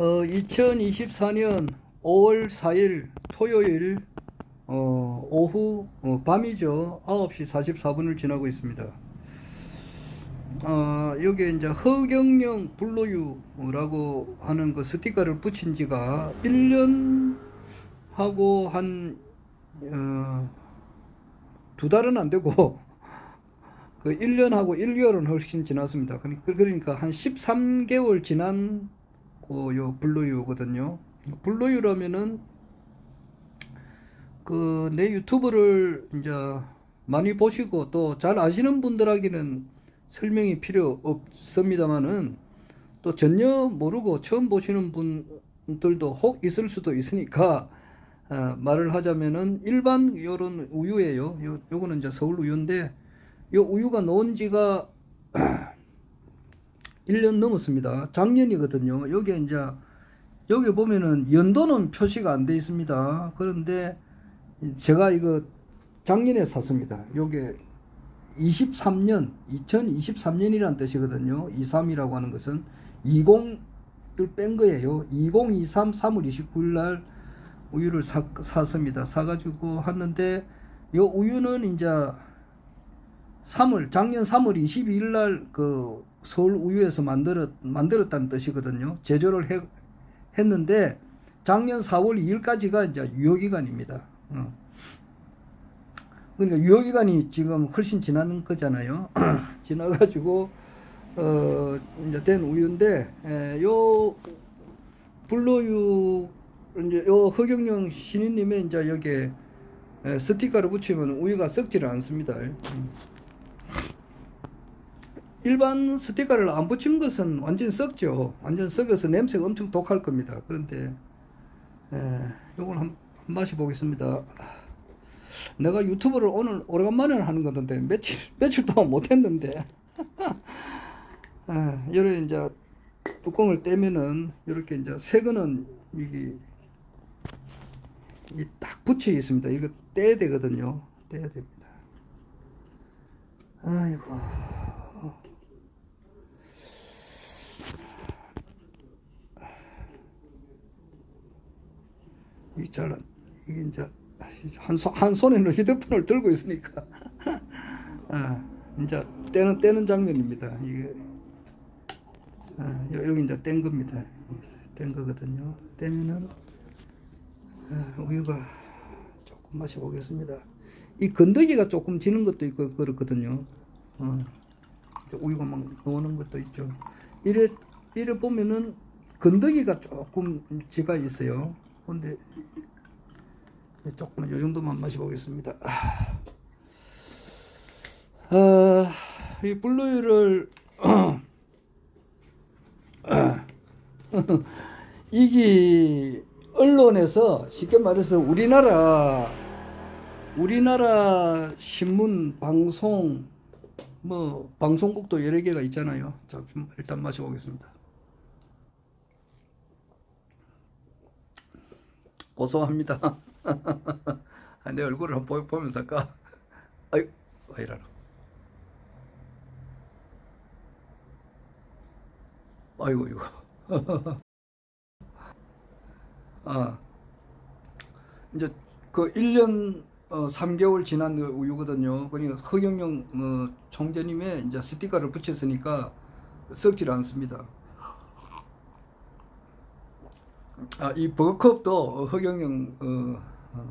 2024년 5월 4일 토요일 오후 밤이죠. 9시 44분을 지나고 있습니다. 여기에 이제 허경영 블루유라고 하는 그 스티커를 붙인 지가 1년 하고 한 2달은 안 되고 그 1년하고 1개월은 훨씬 지났습니다. 그러니까 한 13개월 지난 요 블루유거든요. 블루유라면은 그 내 유튜브를 이제 많이 보시고 또 잘 아시는 분들에게는 설명이 필요 없습니다만은 또 전혀 모르고 처음 보시는 분들도 혹 있을 수도 있으니까 말을 하자면은 일반 요런 우유예요. 요거는 이제 서울 우유인데 요 우유가 나온 지가 1년 넘었습니다. 작년이거든요. 여기에 이제 여기 보면은 연도는 표시가 안 돼 있습니다. 그런데 제가 이거 작년에 샀습니다. 요게 2023년이란 뜻이거든요. 23이라고 하는 것은 20을 뺀 거예요. 2023 3월 29일 날 우유를 샀습니다. 사가지고 했는데 요 우유는 이제 작년 3월 22일 날 그 서울 우유에서 만들었다는 뜻이거든요. 제조를 했는데 작년 4월 2일까지가 이제 유효기간입니다. 그러니까 유효기간이 지금 훨씬 지난 거잖아요. 지나가지고 이제 된 우유인데 요 블루유 이제 요 허경영 신인님의 이제 여기에 스티커를 붙이면 우유가 썩지를 않습니다. 일반 스티커를 안 붙인 것은 완전 썩죠. 완전 썩어서 냄새가 엄청 독할 겁니다. 그런데 요걸 한번 마셔보겠습니다. 내가 유튜브를 오늘 오래간만에 하는 건데 며칠 동안 못했는데 요래 이제 뚜껑을 떼면은 이렇게 이제 새 거는 이게 딱 붙여 있습니다. 이거 떼야 되거든요. 떼야 됩니다. 아이고. 이게 이제 한 손에는 휴대폰을 들고 있으니까 이제 떼는 장면입니다. 이게 여기 이제 뗀 겁니다. 뗀 거거든요. 떼면은 우유가 조금 마셔보겠습니다. 이 건더기가 조금 지는 것도 있고 그렇거든요. 우유가 막 나오는 것도 있죠. 이래 보면은 건더기가 조금 지가 있어요. 근데 조금 요 정도만 마셔보겠습니다. 이 블루유를 이게 언론에서 쉽게 말해서 우리나라 신문 방송 방송국도 여러 개가 있잖아요. 자, 일단 마셔보겠습니다. 고소합니다. 내 얼굴을 한번 보면서 할까? 아유, 왜 이러나. 아이고, 이거. 이제 그 1년 3개월 지난 그 우유거든요. 그러니까 허경영 총재님의 이제 스티커를 붙였으니까 썩질 않습니다. 이 버컵도 허경영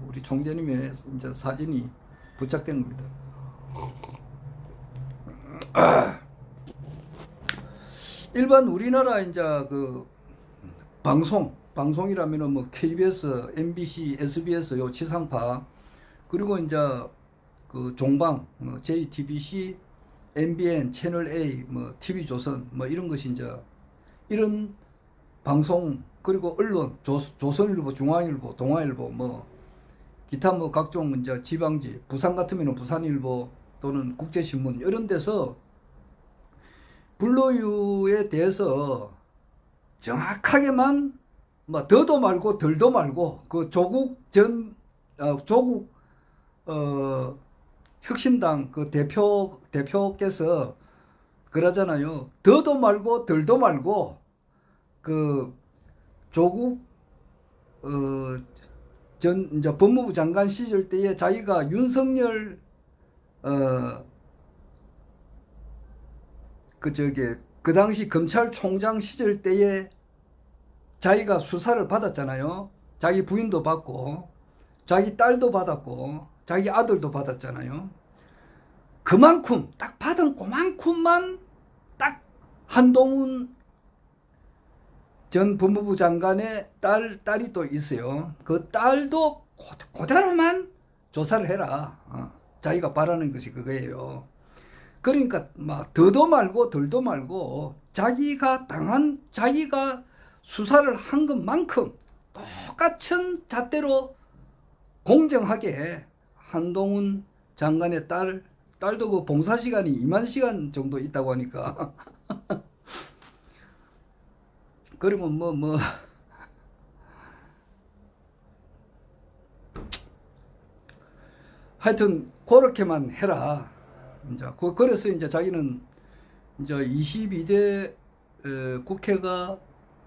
우리 총재님의 이제 사진이 부착된 겁니다. 일반 우리나라 이제 그 방송이라면은 뭐 KBS, MBC, SBS 요 지상파 그리고 이제 그 종방 JTBC, MBN, 채널 A, 뭐 TV조선 뭐 이런 것이 이제 이런 방송 그리고 언론 조선일보, 중앙일보, 동아일보 뭐 기타 뭐 각종 이제 지방지 부산 같으면은 부산일보 또는 국제신문 이런 데서 블루유에 대해서 정확하게만 뭐 더도 말고 덜도 말고 그 조국 혁신당 그 대표께서 그러잖아요. 더도 말고 덜도 말고 그 조국 전 이제 법무부 장관 시절 때에 자기가 윤석열 그 당시 검찰총장 시절 때에 자기가 수사를 받았잖아요. 자기 부인도 받고 자기 딸도 받았고 자기 아들도 받았잖아요. 그만큼 딱 받은 그만큼만 딱 한동훈 전 법무부 장관의 딸이 또 있어요. 그 딸도 그대로만 조사를 해라. 자기가 바라는 것이 그거예요. 그러니까 막 더도 말고 덜도 말고 자기가 수사를 한 것만큼 똑같은 잣대로 공정하게 한동훈 장관의 딸도 그 봉사 시간이 2만 시간 정도 있다고 하니까 그러면 하여튼 그렇게만 해라. 이제 그래서 이제 자기는 이제 22대 국회가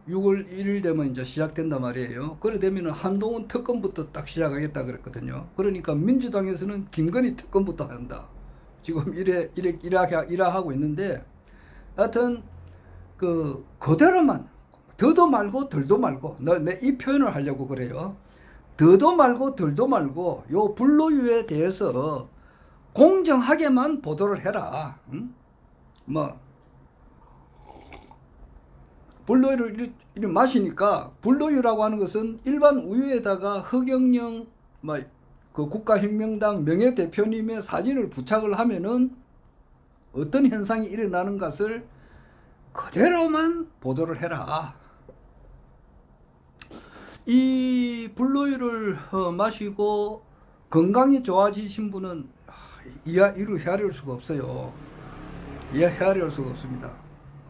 6월 1일 되면 이제 시작된단 말이에요. 그래 되면은 한동훈 특검부터 딱 시작하겠다 그랬거든요. 그러니까 민주당에서는 김건희 특검부터 한다. 지금 일하고 있는데, 하여튼 그대로만 더도 말고 덜도 말고, 내 이 표현을 하려고 그래요. 더도 말고 덜도 말고 요 불로유에 대해서 공정하게만 보도를 해라. 응? 불로유를 이렇게 마시니까, 불로유라고 하는 것은 일반 우유에다가 허경영 그 국가혁명당 명예대표님의 사진을 부착을 하면은 어떤 현상이 일어나는 것을 그대로만 보도를 해라. 이 불로유를 마시고 건강이 좋아지신 분은 이루 헤아릴 수가 없어요. 헤아릴 수가 없습니다.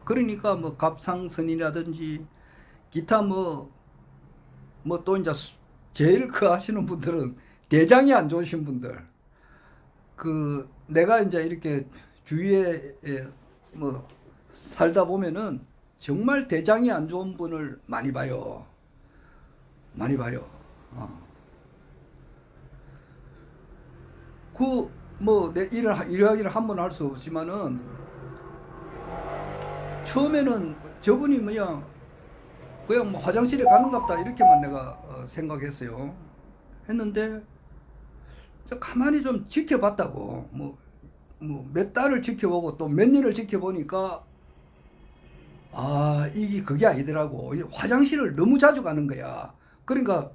그러니까 갑상선이라든지 기타 또 이제 제일 하시는 분들은 대장이 안 좋으신 분들, 내가 이제 이렇게 주위에 살다 보면은 정말 대장이 안 좋은 분을 많이 봐요. 내 이야기를 한번 할 수 없지만은, 처음에는 저분이 그냥 화장실에 가는갑다 이렇게만 내가 생각했어요. 했는데 가만히 좀 지켜봤다고, 몇 달을 지켜보고 또 몇 년을 지켜보니까 이게 그게 아니더라고. 화장실을 너무 자주 가는 거야. 그러니까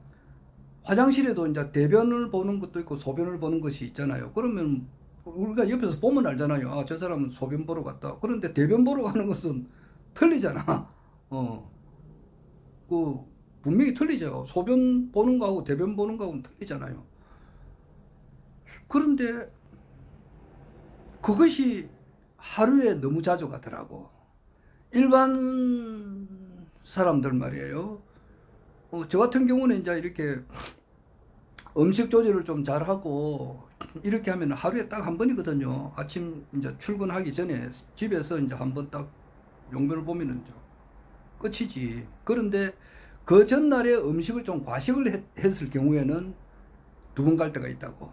화장실에도 이제 대변을 보는 것도 있고 소변을 보는 것이 있잖아요. 그러면 우리가 옆에서 보면 알잖아요. 저 사람은 소변 보러 갔다. 그런데 대변 보러 가는 것은 틀리잖아. 분명히 틀리죠. 소변 보는 거하고 대변 보는 거하고는 틀리잖아요. 그런데 그것이 하루에 너무 자주 가더라고. 일반 사람들 말이에요. 저 같은 경우는 이제 이렇게 음식 조절을 좀 잘하고 이렇게 하면 하루에 딱 한 번이거든요. 아침 이제 출근하기 전에 집에서 이제 한 번 딱 용변을 보면은 끝이지. 그런데 그 전날에 음식을 좀 과식을 했을 경우에는 2번 갈 때가 있다고.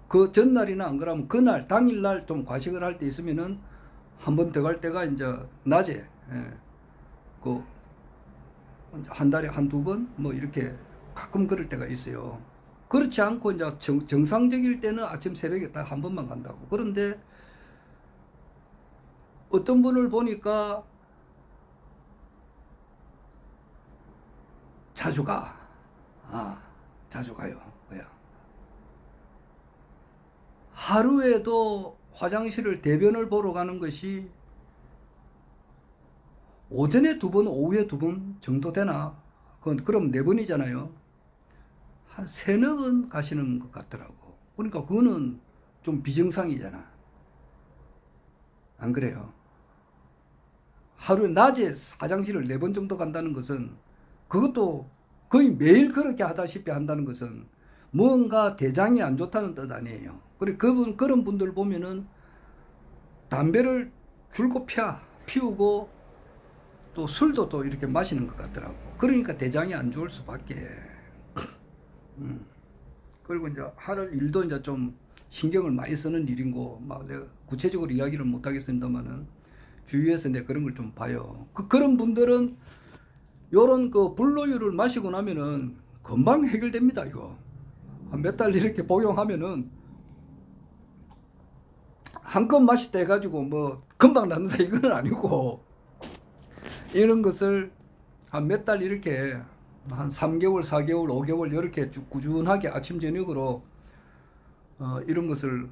그 전날이나 안 그러면 그날 당일날 좀 과식을 할 때 있으면은 한 번 더 갈 때가 이제 낮에, 한 달에 한두 번 이렇게 가끔 그럴 때가 있어요. 그렇지 않고 이제 정상적일 때는 아침 새벽에 딱 한 번만 간다고. 그런데 어떤 분을 보니까 자주 가. 자주 가요. 그냥 하루에도 화장실을 대변을 보러 가는 것이 오전에 2번, 오후에 2번 정도 되나? 그럼 4번이잖아요. 한 3-4번 가시는 것 같더라고. 그러니까 그거는 좀 비정상이잖아. 안 그래요? 하루에 낮에 화장실을 4번 정도 간다는 것은, 그것도 거의 매일 그렇게 하다시피 한다는 것은 뭔가 대장이 안 좋다는 뜻 아니에요. 그런 분들 보면은 담배를 줄곧 피우고 또 술도 또 이렇게 마시는 것 같더라고. 그러니까 대장이 안 좋을 수밖에. 그리고 이제 하는 일도 이제 좀 신경을 많이 쓰는 일인고, 막 내가 구체적으로 이야기를 못 하겠습니다만은 주위에서 내가 그런 걸 좀 봐요. 그런 분들은 요런 그 불로유를 마시고 나면은 금방 해결됩니다, 이거. 한 몇 달 이렇게 복용하면은 한껏 마시다 해가지고 뭐 금방 낫는다 이건 아니고, 이런 것을 한 몇 달 이렇게 한 3개월, 4개월, 5개월 이렇게 쭉 꾸준하게 아침 저녁으로 이런 것을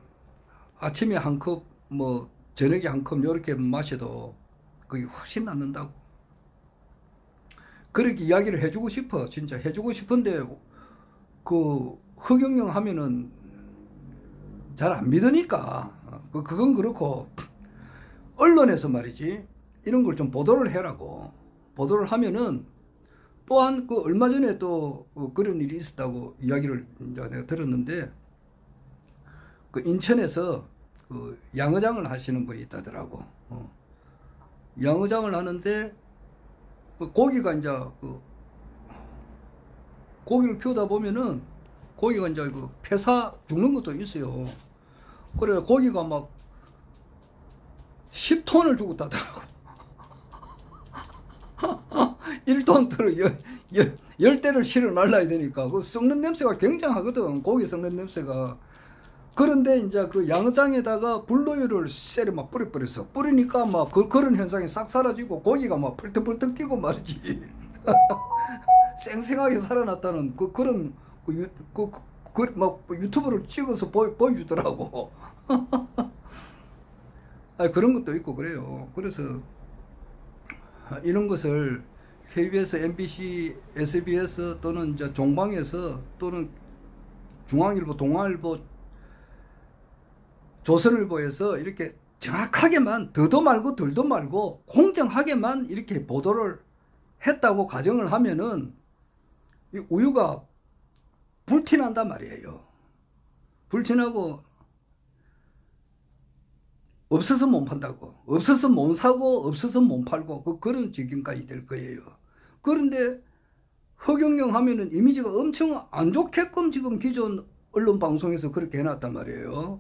아침에 한 컵, 뭐 저녁에 한 컵 이렇게 마셔도 그게 훨씬 낫는다고. 그렇게 이야기를 해주고 싶어. 진짜 해주고 싶은데 그 흑영영 하면은 잘 안 믿으니까. 그건 그렇고, 언론에서 말이지 이런 걸 좀 보도를 해라고. 보도를 하면은 또한 그 얼마 전에 또 그런 일이 있었다고 이야기를 이제 내가 들었는데, 그 인천에서 그 양어장을 하시는 분이 있다더라고. 양어장을 하는데 그 고기가 이제 그 고기를 키우다 보면은 고기가 이제 그 폐사 죽는 것도 있어요. 그래 고기가 막 10톤을 죽었다더라고. 1톤 10대를 실어 날라야 되니까 그 썩는 냄새가 굉장하거든. 고기 썩는 냄새가. 그런데 이제 그 양어장에다가 불로유를 쎄려 막 뿌려버렸어. 뿌리니까 막 그런 현상이 싹 사라지고 고기가 막 펄떡펄떡 뛰고 말이지. 생생하게 살아났다는 그런 막 유튜브를 찍어서 보여주더라고. 그런 것도 있고 그래요. 그래서 이런 것을 KBS, MBC, SBS 또는 이제 종방에서 또는 중앙일보, 동아일보, 조선일보에서 이렇게 정확하게만, 더도 말고 덜도 말고 공정하게만 이렇게 보도를 했다고 가정을 하면은 이 우유가 불티난단 말이에요. 불티나고 없어서 못 판다고, 없어서 못 사고, 없어서 못 팔고, 그런 지경까지 될 거예요. 그런데 허경영 하면은 이미지가 엄청 안 좋게끔 지금 기존 언론 방송에서 그렇게 해놨단 말이에요.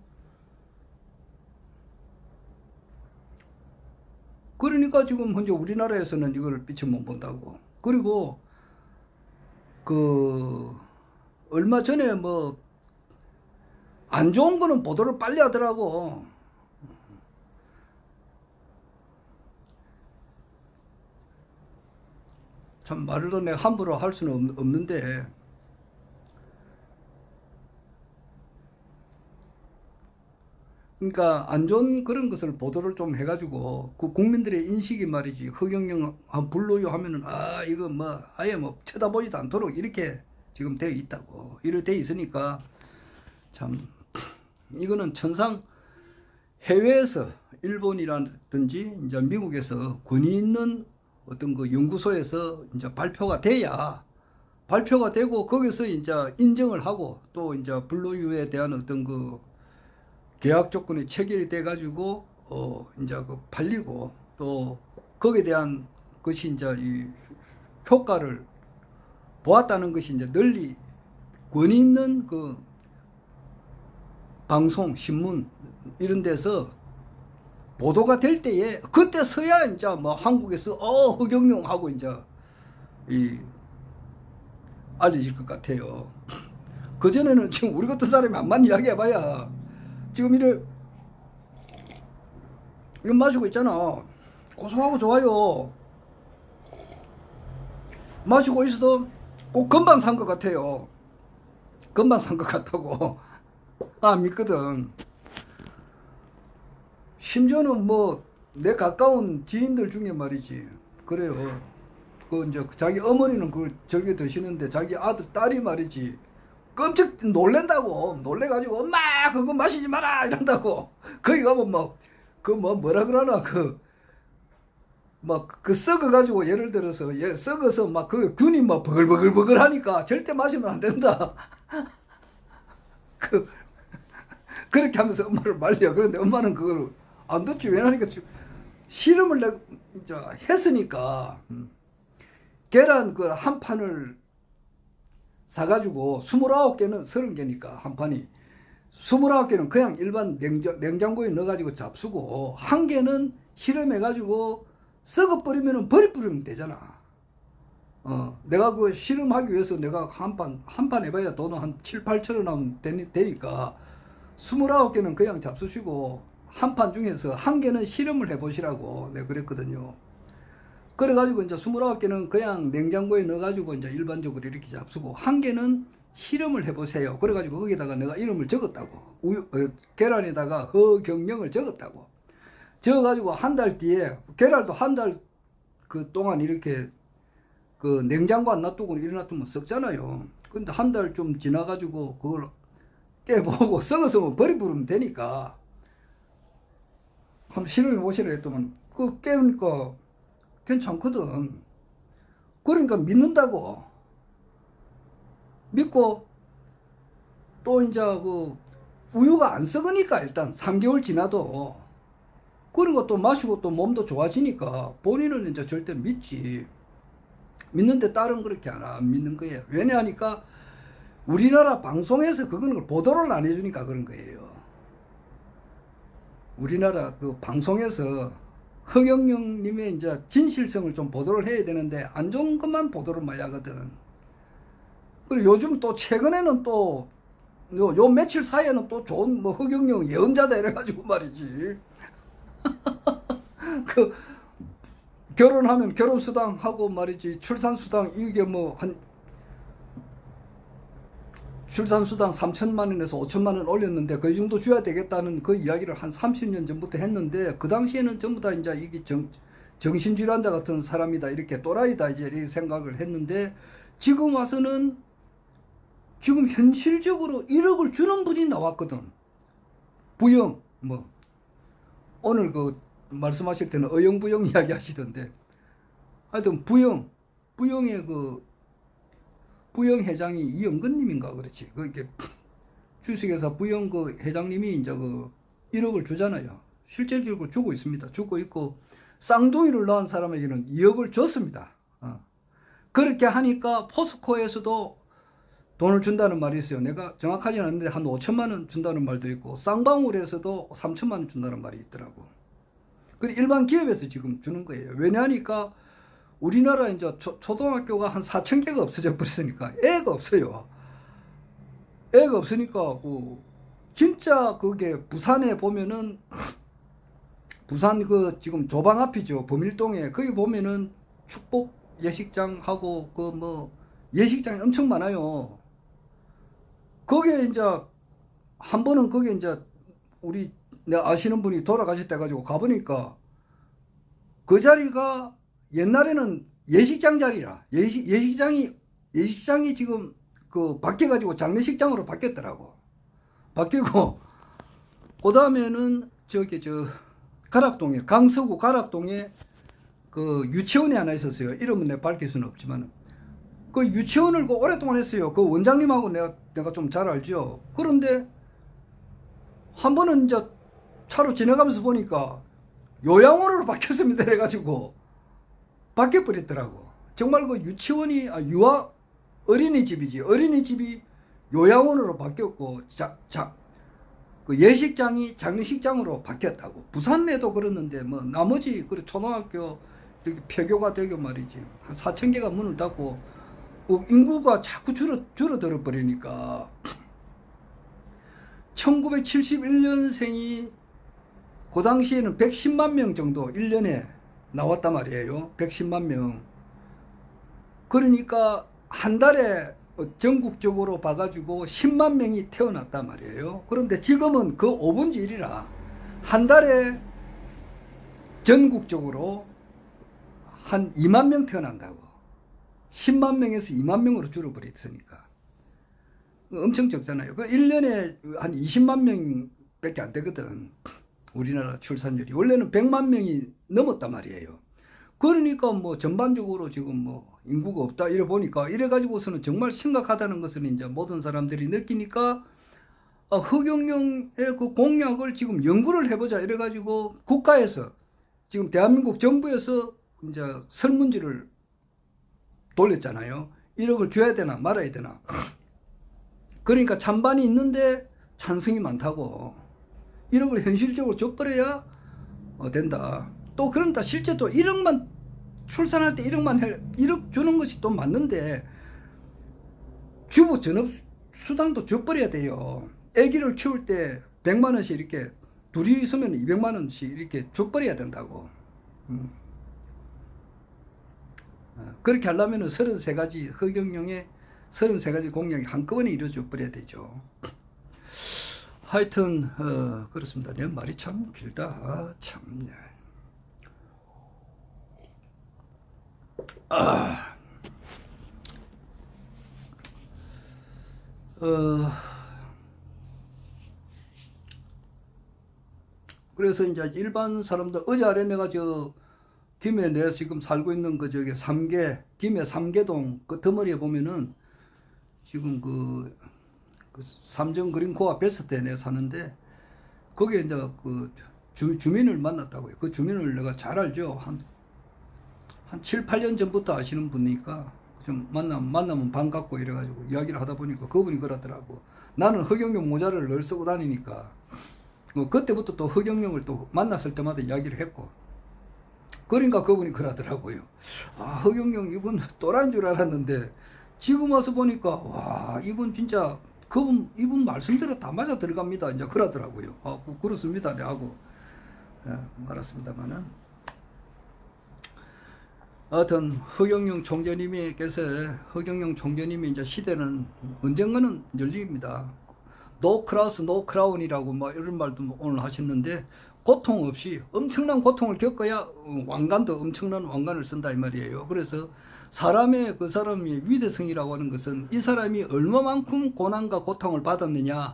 그러니까 지금 현재 우리나라에서는 이걸 빛을 못 본다고. 그리고 그 얼마 전에 뭐 안 좋은 거는 보도를 빨리 하더라고. 참 말도 내가 함부로 할 수는 없는데, 그러니까 안 좋은 그런 것을 보도를 좀 해가지고 그 국민들의 인식이 말이지, 허경영 불로유 하면은 이거 뭐 아예 뭐 쳐다보지도 않도록 이렇게 지금 되어 있다고. 이렇게 되어 있으니까 참 이거는 천상 해외에서 일본이라든지 이제 미국에서 권위 있는 어떤 그 연구소에서 이제 발표가 돼야, 발표가 되고 거기서 이제 인정을 하고 또 이제 불로유에 대한 어떤 그 계약 조건이 체결이 돼 가지고 이제 그 팔리고 또 거기에 대한 것이 이제 이 효과를 보았다는 것이 이제 널리 권위 있는 그 방송, 신문 이런 데서 보도가 될 때에 그때서야 이제 뭐 한국에서 허경영 하고 이제 이 알려질 것 같아요. 그 전에는 지금 우리 같은 사람이 암만 이야기해봐야 지금 이거 마시고 있잖아. 고소하고 좋아요. 마시고 있어도 꼭 금방 산 것 같아요. 금방 산 것 같다고. 믿거든. 심지어는 뭐 내 가까운 지인들 중에 말이지, 그래요. 그 이제 자기 어머니는 그걸 즐겨 드시는데 자기 아들 딸이 말이지 깜짝 놀랜다고. 놀래가지고 엄마 그거 마시지 마라 이런다고. 거기 가면 막 뭐라 그러나 막 썩어가지고, 예를 들어서 썩어서 막 그 균이 막 버글버글 하니까 절대 마시면 안 된다. 그렇게 하면서 엄마를 말려. 그런데 엄마는 그걸 안 듣지. 왜냐니까 실험을 이제 했으니까 계란 그 한 판을 사가지고 29개는 30개니까 한 판이 29개는 그냥 일반 냉장고에 넣어가지고 잡수고 한 개는 실험해가지고 썩어버리면 버려버리면 되잖아. 내가 그 실험하기 위해서 내가 한 판 해봐야 돈은 한 7, 8천 원 하면 되니까 29개는 그냥 잡수시고 한 판 중에서 한 개는 실험을 해보시라고 내가 그랬거든요. 그래가지고 이제 29개는 그냥 냉장고에 넣어가지고 이제 일반적으로 이렇게 잡수고 한 개는 실험을 해보세요. 그래가지고 거기다가 내가 이름을 적었다고. 계란에다가 허경영을 적었다고. 적어가지고 한 달 뒤에 계란도 한 달 그 동안 이렇게 그 냉장고 안 놔두고 일어났으면 썩잖아요. 근데 한 달 좀 지나가지고 그걸 깨보고 썩어서 버리면 되니까 한번 실험해 보시라 했더만 그 깨우니까 괜찮거든. 그러니까 믿는다고. 믿고 또 이제 그 우유가 안 썩으니까 일단 3개월 지나도 그리고 또 마시고 또 몸도 좋아지니까 본인은 이제 절대 믿지. 믿는데 딸은 그렇게 안 믿는 거예요. 왜냐하니까 우리나라 방송에서 그걸 보도를 안 해주니까 그런 거예요. 우리나라 그 방송에서 허경영 님의 이제 진실성을 좀 보도를 해야 되는데 안 좋은 것만 보도를 많이 하거든. 그리고 요즘 또 최근에는 또 요 며칠 사이에는 또 좋은 뭐 허경영 예언자다 이래가지고 말이지. 그 결혼하면 결혼수당 하고 말이지 출산수당 이게 뭐 한 출산수당 3천만 원에서 5천만 원 올렸는데 그 정도 줘야 되겠다는 그 이야기를 한 30년 전부터 했는데 그 당시에는 전부 다 이제 이게 정신질환자 같은 사람이다 이렇게 또라이다 이제 이렇게 생각을 했는데 지금 와서는 지금 현실적으로 1억을 주는 분이 나왔거든. 부영 뭐 오늘 그 말씀하실 때는 어영부영 이야기 하시던데 하여튼 부영의 그 부영 회장이 이영근님인가 그렇지. 그게 주식회사 부영 그 회장님이 이제 그 1억을 주잖아요. 실질적으로 주고 있습니다. 주고 있고 쌍둥이를 낳은 사람에게는 2억을 줬습니다. 그렇게 하니까 포스코에서도 돈을 준다는 말이 있어요. 내가 정확하지는 않는데 한 5천만 원 준다는 말도 있고 쌍방울에서도 3천만 원 준다는 말이 있더라고. 그리고 일반 기업에서 지금 주는 거예요. 왜냐하니까 우리나라 이제 초등학교가 한 4천 개가 없어져 버렸으니까 애가 없어요. 애가 없으니까 진짜 그게 부산에 보면은 부산 그 지금 조방 앞이죠. 범일동에 거기 보면은 축복 예식장하고 그 뭐 예식장이 엄청 많아요. 거기에 이제 한 번은 거기 이제 우리 내가 아시는 분이 돌아가셨다 가지고 가보니까 그 자리가 옛날에는 예식장 자리라 예식장이 지금 그 바뀌어가지고 장례식장으로 바뀌었더라고. 바뀌고 그 다음에는 저기 가락동에 강서구 가락동에 그 유치원이 하나 있었어요. 이름은 내가 밝힐 수는 없지만 그 유치원을 그 오랫동안 했어요. 그 원장님하고 내가 좀 잘 알죠. 그런데 한 번은 이제 차로 지나가면서 보니까 요양원으로 바뀌었습니다. 해가지고 바뀌어버렸더라고. 정말 그 유치원이 유아 어린이집이지. 어린이집이 요양원으로 바뀌었고 그 예식장이 장례식장으로 바뀌었다고. 부산에도 그랬는데 뭐 나머지 그 초등학교 이렇게 폐교가 되고 말이지 한 4천 개가 문을 닫고 인구가 자꾸 줄어들어 버리니까 1971년생이 그 당시에는 110만 명 정도 1년에 나왔단 말이에요. 110만 명. 그러니까 한 달에 전국적으로 봐가지고 10만 명이 태어났단 말이에요. 그런데 지금은 그 5분의 1이라 한 달에 전국적으로 한 2만 명 태어난다고. 10만 명에서 2만 명으로 줄어버렸으니까. 엄청 적잖아요. 그 1년에 한 20만 명밖에 안 되거든. 우리나라 출산율이. 원래는 100만 명이 넘었단 말이에요. 그러니까 뭐 전반적으로 지금 뭐 인구가 없다 이래 보니까 이래 가지고서는 정말 심각하다는 것을 이제 모든 사람들이 느끼니까 허경영의 그 공약을 지금 연구를 해보자 이래 가지고 국가에서 지금 대한민국 정부에서 이제 설문지를 돌렸잖아요. 1억을 줘야 되나 말아야 되나. 그러니까 찬반이 있는데 찬성이 많다고. 1억을 현실적으로 줘버려야 된다. 또 그런다. 실제 또 1억만 출산할 때 1억 주는 것이 또 맞는데 주부 전업 수당도 줘버려야 돼요. 아기를 키울 때 100만 원씩 이렇게 둘이 있으면 200만 원씩 이렇게 줘버려야 된다고. 그렇게 하려면 33가지 허경영의 33가지 공약이 한꺼번에 이루어져 버려야 되죠. 하여튼 그렇습니다. 내 말이 참 길다. 참. 그래서 이제 일반 사람들 어제 아래 내가 김해 내가 지금 살고 있는 저기 김해 3개동 그 덩어리에 보면은 지금 그 삼정 그린 코앞 베스트에 내가 사는데 거기에 이제 그 주민을 만났다고요. 그 주민을 내가 잘 알죠. 한 7, 8년 전부터 아시는 분이니까 좀 만나면 반갑고 이래가지고 이야기를 하다 보니까 그분이 그러더라고. 나는 허경영 모자를 늘 쓰고 다니니까 그때부터 또 허경영을 또 만났을 때마다 이야기를 했고 그러니까 그분이 그러더라고요. 아, 허경영 이분 또라이인 줄 알았는데 지금 와서 보니까 와, 이분 진짜 이분 말씀대로 다 맞아 들어갑니다. 이제 그러더라고요. 아, 그렇습니다. 네 하고 말았습니다만은 하여튼 허경영 총재님이 이제 시대는 언젠가는 열립니다. 노 크라우스 노 크라운이라고 막 이런 말도 오늘 하셨는데 고통 없이 엄청난 고통을 겪어야 왕관도 엄청난 왕관을 쓴다 이 말이에요. 그래서 그 사람이 위대성이라고 하는 것은 이 사람이 얼마만큼 고난과 고통을 받았느냐에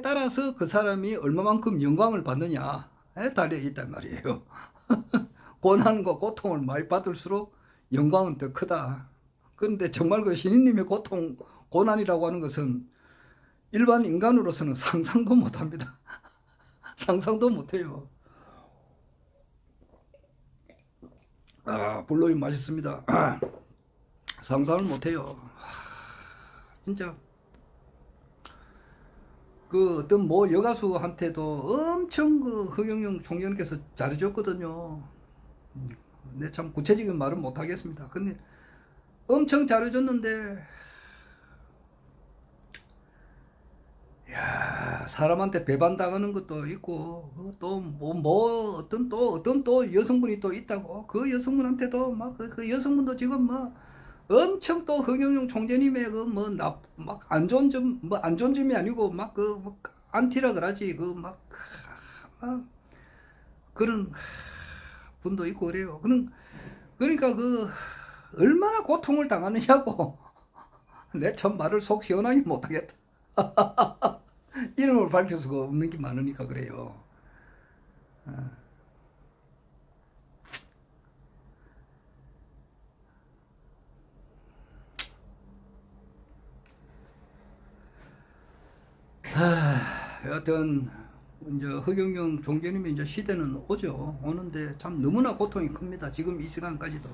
따라서 그 사람이 얼마만큼 영광을 받느냐에 달려 있단 말이에요. 고난과 고통을 많이 받을수록 영광은 더 크다. 그런데 정말 그 신인님의 고난이라고 하는 것은 일반 인간으로서는 상상도 못합니다. 상상도 못해요. 불로이 맛있습니다. 상상을 못해요. 진짜 그 어떤 여가수한테도 엄청 그 허경영 총재님께서 잘해줬거든요. 네, 참 구체적인 말은 못하겠습니다. 근데 엄청 잘해줬는데 야, 사람한테 배반당하는 것도 있고 또 어떤 또 여성분이 또 있다고 그 여성분한테도 막 그 여성분도 지금 막 엄청 또 허경영 총재님의 막 안 좋은 점이 아니고 막 안티라 그러지 막 그런 분도 있고 그래요. 그러니까 얼마나 고통을 당하느냐고. 내 참 말을 속 시원하게 못하겠다. 이름을 밝힐 수가 없는 게 많으니까 그래요. 여하튼 이제 허경영 총재님의 이제 시대는 오는데 참 너무나 고통이 큽니다. 지금 이 시간까지도.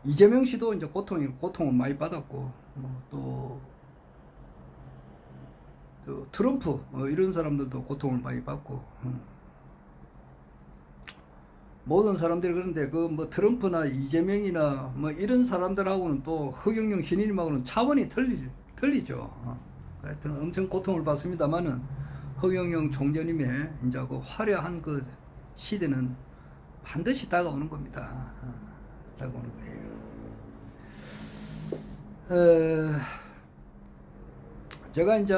이재명 씨도 이제 고통을 많이 받았고, 또 트럼프 이런 사람들도 고통을 많이 받고, 모든 사람들이 그런데 트럼프나 이재명이나 이런 사람들하고는 또 허경영 신인님하고는 차원이 틀리죠. 하여튼 엄청 고통을 받습니다만은 허경영 총재님의 이제 그 화려한 그 시대는 반드시 다가오는 겁니다. 다가오는 거예요. 제가 이제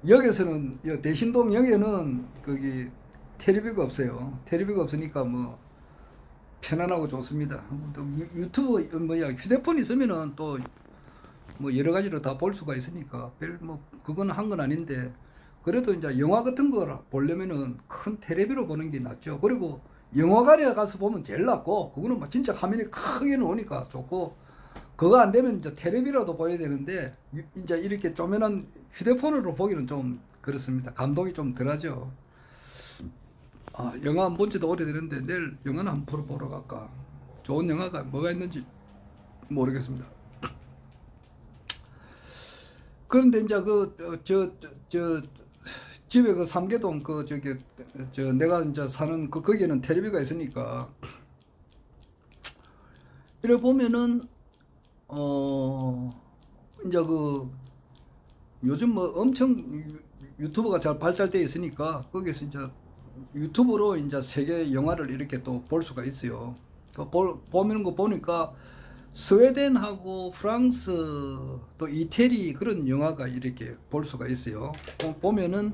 역에서는 대신동 역에는 거기 텔레비가 없어요. 텔레비가 없으니까 편안하고 좋습니다. 또 유튜브 휴대폰 있으면은 또 여러 가지로 다 볼 수가 있으니까 그거는 한 건 아닌데 그래도 이제 영화 같은 거 보려면은 큰 텔레비로 보는 게 낫죠. 그리고 영화관에 가서 보면 제일 낫고 그거는 진짜 화면이 크게 나오니까 좋고 그거 안 되면 이제 텔레비라도 보야 되는데 이제 이렇게 조그만한 휴대폰으로 보기는 좀 그렇습니다. 감동이 좀 덜하죠. 아, 영화 안 본 지도 오래되는데 내일 영화는 한 번 보러 갈까? 좋은 영화가 뭐가 있는지 모르겠습니다. 그런데 이제 집에 그 삼계동 내가 이제 사는 거기에는 텔레비가 있으니까 이래 보면은 이제 요즘 뭐 엄청 유튜브가 잘 발달되어 있으니까 거기서 이제 유튜브로 이제 세계 영화를 이렇게 또 볼 수가 있어요. 보는 거 보니까 스웨덴하고 프랑스 또 이태리 그런 영화가 이렇게 볼 수가 있어요. 보면은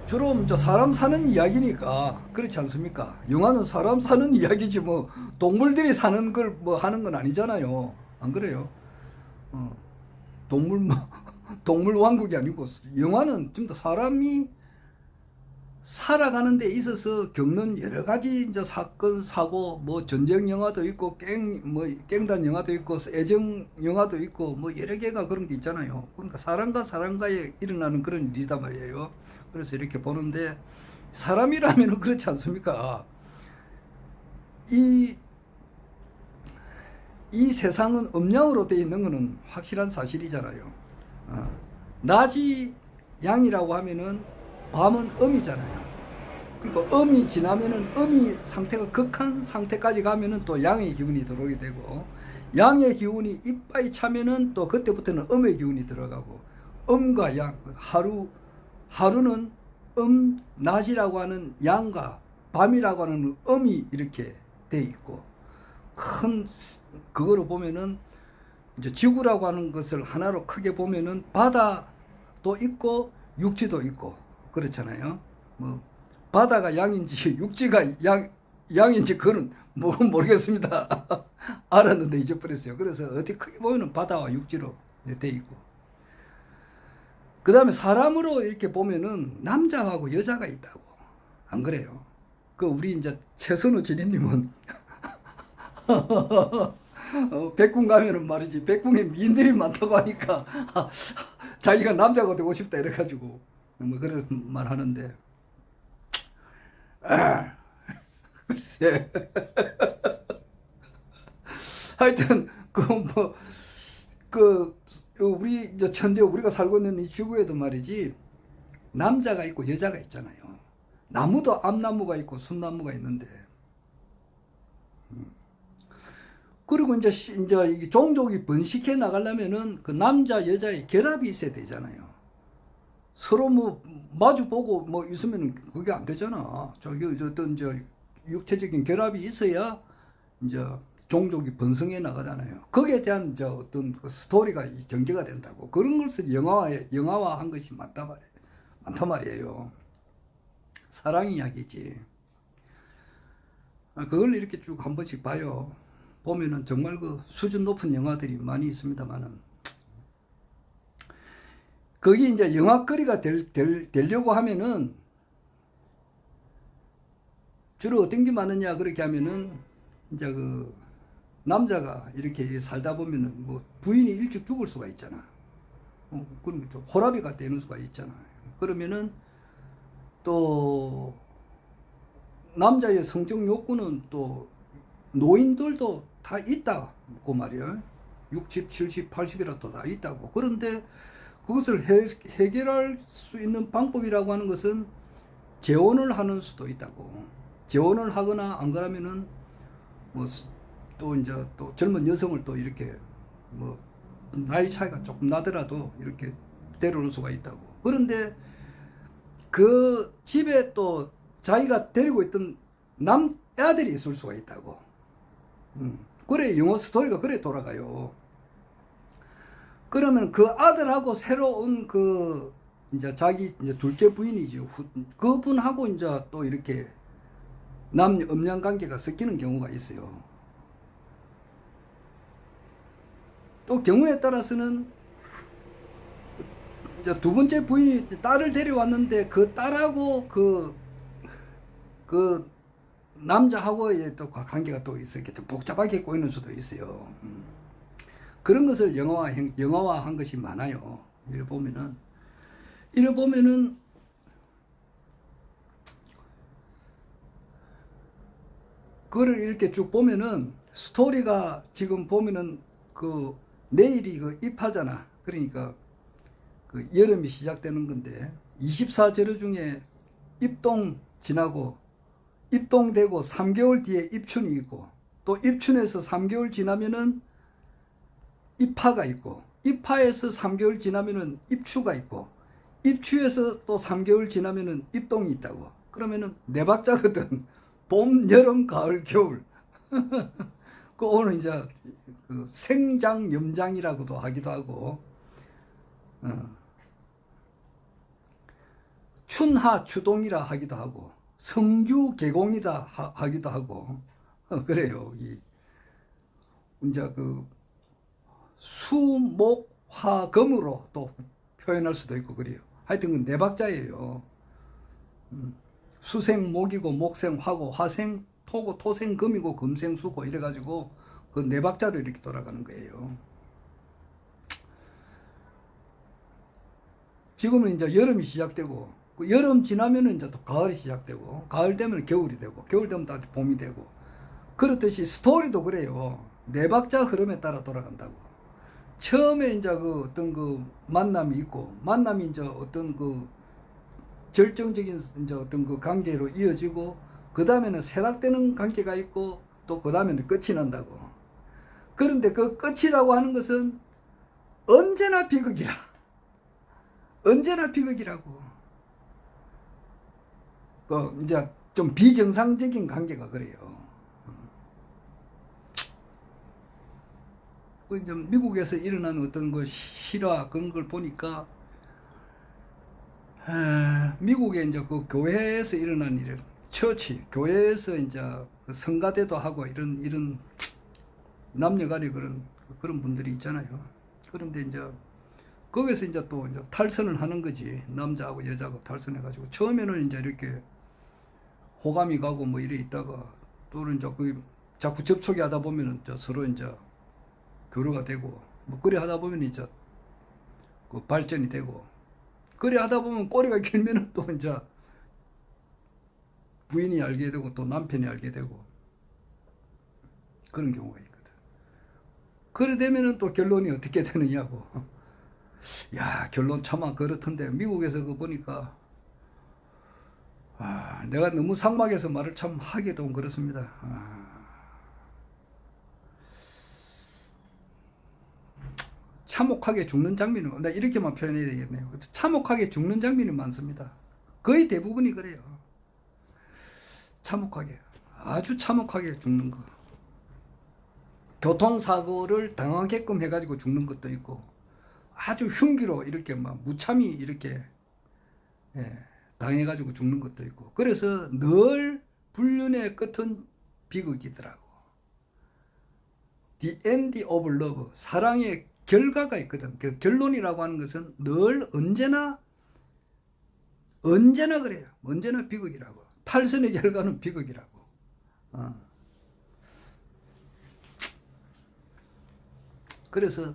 주로 이제 사람 사는 이야기니까 그렇지 않습니까? 영화는 사람 사는 이야기지 뭐 동물들이 사는 걸 뭐 하는 건 아니잖아요. 안 그래요? 동물 왕국이 아니고 영화는 전부 다 사람이 살아가는 데 있어서 겪는 여러 가지 이제 사건, 사고, 뭐 전쟁 영화도 있고, 깽단 영화도 있고, 애정 영화도 있고, 뭐 여러 개가 그런 게 있잖아요. 그러니까 사람과 사람과에 일어나는 그런 일이단 말이에요. 그래서 이렇게 보는데, 사람이라면 그렇지 않습니까? 이 세상은 음양으로 되어 있는 것은 확실한 사실이잖아요. 낮이 양이라고 하면은 밤은 음이잖아요. 그리고 음이 지나면은 음이 상태가 극한 상태까지 가면은 또 양의 기운이 들어오게 되고, 양의 기운이 이빠이 차면은 또 그때부터는 음의 기운이 들어가고, 음과 양, 하루는 낮이라고 하는 양과 밤이라고 하는 음이 이렇게 돼 있고, 그거로 보면은 이제 지구라고 하는 것을 하나로 크게 보면은 바다도 있고 육지도 있고 그렇잖아요. 뭐 바다가 양인지 육지가 양인지 그거는 뭐 모르겠습니다. 알았는데 잊어버렸어요. 그래서 어떻게 크게 보면은 바다와 육지로 돼 있고, 그 다음에 사람으로 이렇게 보면은 남자하고 여자가 있다고. 안 그래요? 우리 이제 최선우 지니님은 백궁 가면은 말이지, 백궁에 미인들이 많다고 하니까 자기가 남자가 되고 싶다 이래가지고 뭐 그런 말 하는데, 글쎄. 하여튼 우리 이제 현재 우리가 살고 있는 이 지구에도 말이지, 남자가 있고 여자가 있잖아요. 나무도 암나무가 있고 순나무가 있는데, 그리고 이제 이 종족이 번식해 나가려면은 그 남자 여자의 결합이 있어야 되잖아요. 서로 뭐 마주보고 뭐 있으면 그게 안 되잖아. 어떤 육체적인 결합이 있어야 이제 종족이 번성해 나가잖아요. 거기에 대한 어떤 그 스토리가 전개가 된다고. 그런 것을 영화화한 것이 많단 말이에요. 사랑 이야기지. 그걸 이렇게 쭉 한 번씩 봐요. 보면은 정말 그 수준 높은 영화들이 많이 있습니다만은, 거기 이제 영화거리가 되려고 하면은 주로 어떤 게 많으냐 그렇게 하면은, 이제 남자가 이렇게 살다 보면은 뭐 부인이 일찍 죽을 수가 있잖아. 그럼 호라비가 되는 수가 있잖아. 그러면은 또 남자의 성적 욕구는 또 노인들도 다 있다고 말이야. 60, 70, 80이라도 다 있다고. 그런데 그것을 해결할 수 있는 방법이라고 하는 것은 재혼을 하는 수도 있다고. 재혼을 하거나 안 그러면은 뭐 또 이제 또 젊은 여성을 또 이렇게 뭐 나이 차이가 조금 나더라도 이렇게 데려올 수가 있다고. 그런데 그 집에 또 자기가 데리고 있던 애들이 있을 수가 있다고. 그래, 영어 스토리가 그래 돌아가요. 그러면 그 아들하고 새로운 이제 자기 이제 둘째 부인이죠. 그분하고 이제 또 이렇게 음양 관계가 섞이는 경우가 있어요. 또 경우에 따라서는 이제 두 번째 부인이 딸을 데려왔는데 그 딸하고 그 남자하고의 또 관계가 또 이렇게 또 복잡하게 꼬이는 수도 있어요. 그런 것을 영화화한 것이 많아요. 이를 보면은 이래 보면은 그거를 이렇게 쭉 보면은 스토리가 지금 보면은 그 내일이 그 입하잖아. 그러니까 그 여름이 시작되는 건데 24제로 중에 입동 지나고 입동되고 3개월 뒤에 입춘이 있고 또 입춘에서 3개월 지나면은 입하가 있고 입하에서 3개월 지나면은 입추가 있고 입추에서 또 3개월 지나면은 입동이 있다고. 그러면은 네 박자거든. 봄, 여름, 가을, 겨울. 그 오늘 이제 그 생장, 염장이라고도 하기도 하고, 춘하, 추동이라 하기도 하고, 성주, 계공이다 하기도 하고, 그래요. 이제 그 수, 목, 화, 금으로 또 표현할 수도 있고 그래요. 하여튼 그 네 박자예요. 수생 목이고 목생 화고 화생 토고 토생 금이고 금생 수고 이래가지고 그 네 박자로 이렇게 돌아가는 거예요. 지금은 이제 여름이 시작되고 그 여름 지나면은 이제 또 가을이 시작되고 가을 되면 겨울이 되고 겨울 되면 다시 봄이 되고 그렇듯이 스토리도 그래요. 네 박자 흐름에 따라 돌아간다고. 처음에 이제 그 어떤 그 만남이 있고 만남이 이제 어떤 그 절정적인 이제 어떤 그 관계로 이어지고 그 다음에는 쇠락되는 관계가 있고 또 그 다음에는 끝이 난다고. 그런데 그 끝이라고 하는 것은 언제나 비극이라. 언제나 비극이라고. 그 이제 좀 비정상적인 관계가 그래요. 그 이제 미국에서 일어난 어떤 그 실화 그런 걸 보니까 미국에 이제 그 교회에서 일어난 일, 처치, 교회에서 이제 그 성가대도 하고 이런 남녀간의 그런 분들이 있잖아요. 그런데 이제 거기서 이제 또 이제 탈선을 하는 거지. 남자하고 여자하고 탈선해가지고 처음에는 이제 이렇게 호감이 가고 뭐 이래 있다가 또는 이제 그 자꾸 접촉이 하다 보면은 서로 이제 교류가 되고 뭐 그래 하다 보면 이제 그 발전이 되고 그래 하다 보면 꼬리가 길면은 또 이제 부인이 알게 되고 또 남편이 알게 되고 그런 경우가 있거든. 그래 되면은 또 결론이 어떻게 되느냐고. 야, 결론 차마 그렇던데 미국에서 그 보니까 내가 너무 상막해서 말을 참 하기도 그렇습니다. 참혹하게 죽는 장면은 나 이렇게만 표현해야 되겠네요. 참혹하게 죽는 장면이 많습니다. 거의 대부분이 그래요. 참혹하게 아주 참혹하게 죽는 거. 교통사고를 당하게끔 해가지고 죽는 것도 있고 아주 흉기로 이렇게 막 무참히 이렇게 당해가지고 죽는 것도 있고 그래서 늘 불륜의 끝은 비극이더라고. The end of love. 사랑의 결과가 있거든. 그 결론이라고 하는 것은 늘 언제나 그래요. 언제나 비극이라고. 탈선의 결과는 비극이라고. 그래서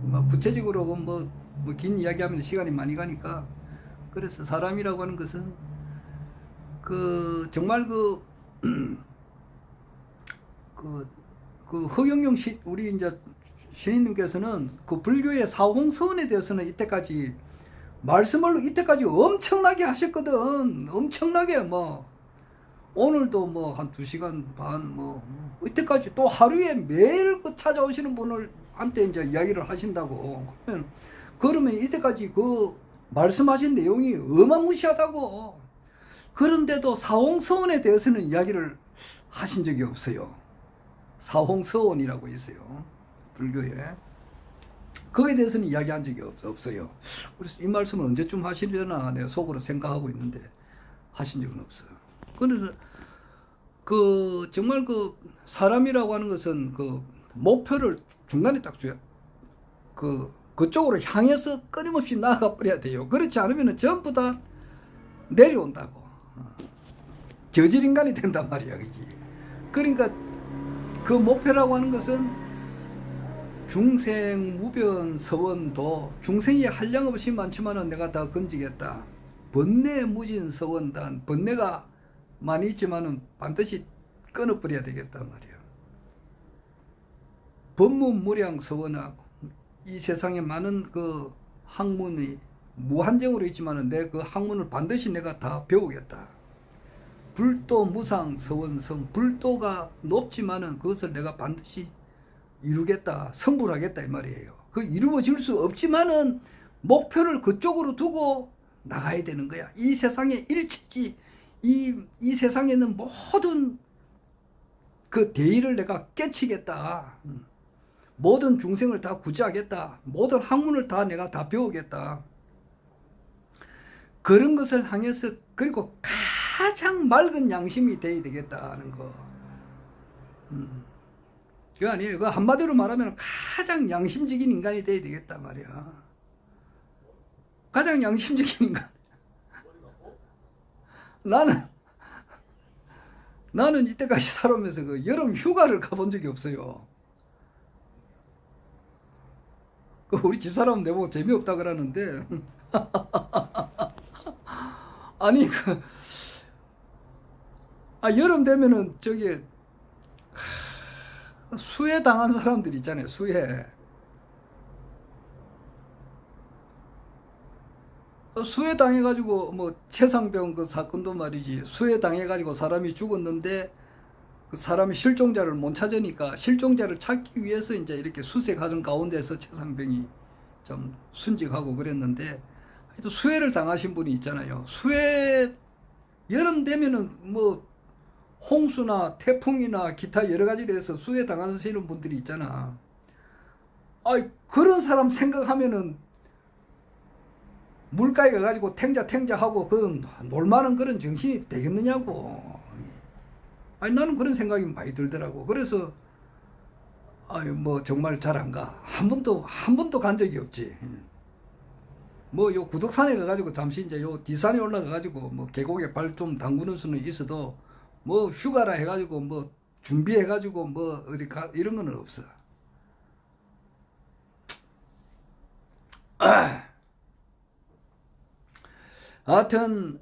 뭐 구체적으로 뭐 긴 이야기하면 시간이 많이 가니까 그래서 사람이라고 하는 것은 정말 허경영 우리 이제 신인님께서는 그 불교의 사홍서원에 대해서는 이때까지 말씀을 엄청나게 하셨거든. 엄청나게 뭐 오늘도 뭐 한 2시간 반 이때까지 또 하루에 매일 찾아오시는 분을 한테 이제 이야기를 하신다고. 그러면 이때까지 그 말씀하신 내용이 어마무시하다고. 그런데도 사홍서원에 대해서는 이야기를 하신 적이 없어요. 사홍서원이라고 있어요. 불교에. 거기에 대해서는 이야기한 적이 없어요. 그래서 이 말씀을 언제쯤 하시려나 내가 속으로 생각하고 있는데 하신 적은 없어요. 그래서 정말 사람이라고 하는 것은 목표를 중간에 딱 줘요. 그쪽으로 향해서 끊임없이 나아가 버려야 돼요. 그렇지 않으면 전부 다 내려온다고. 저질 인간이 된단 말이야. 그러니까 그 목표라고 하는 것은 중생 무변 서원도 중생이 한량없이 많지만은 내가 다 건지겠다. 번뇌 무진 서원단 번뇌가 많이 있지만은 반드시 끊어버려야 되겠단 말이야. 법문무량 서원하고 이 세상에 많은 그 학문이 무한정으로 있지만은 내 그 학문을 반드시 내가 다 배우겠다. 불도 무상 서원성 불도가 높지만은 그것을 내가 반드시 이루겠다. 성불하겠다 이 말이에요. 그 이루어질 수 없지만은 목표를 그쪽으로 두고 나가야 되는 거야. 이 세상의 일체지 이 세상에 있는 모든 그 대의를 내가 깨치겠다. 모든 중생을 다 구제하겠다. 모든 학문을 다 내가 다 배우겠다. 그런 것을 향해서 그리고 가장 맑은 양심이 돼야 되겠다 하는 거. 그거 아니에요. 그 한마디로 말하면 가장 양심적인 인간이 돼야 되겠다 말이야. 가장 양심적인 인간. 나는 이때까지 살아오면서 그 여름 휴가를 가본 적이 없어요. 그 우리 집사람은 내보고 재미없다 그러는데 아니 여름 되면은 저기 수해 당한 사람들 있잖아요. 수해 당해가지고 뭐 최상병 그 사건도 말이지. 수해 당해가지고 사람이 죽었는데 그 사람이 실종자를 못 찾으니까 실종자를 찾기 위해서 이제 이렇게 수색하는 가운데서 최상병이 좀 순직하고 그랬는데 하여튼 수해를 당하신 분이 있잖아요. 수해 여름 되면은 뭐 홍수나 태풍이나 기타 여러 가지로 해서 수해 당하시는 분들이 있잖아. 그런 사람 생각하면은 물가에 가가지고 탱자하고 그런 놀만한 그런 정신이 되겠느냐고. 나는 그런 생각이 많이 들더라고. 그래서 뭐 정말 잘 안 가. 한 번도 간 적이 없지. 뭐 요 구덕산에 가가지고 잠시 이제 요 뒷산에 올라가가지고 뭐 계곡에 발 좀 담그는 수는 있어도 뭐 휴가라 해가지고 뭐 준비해가지고 뭐 어디 가 이런 거는 없어. 하여튼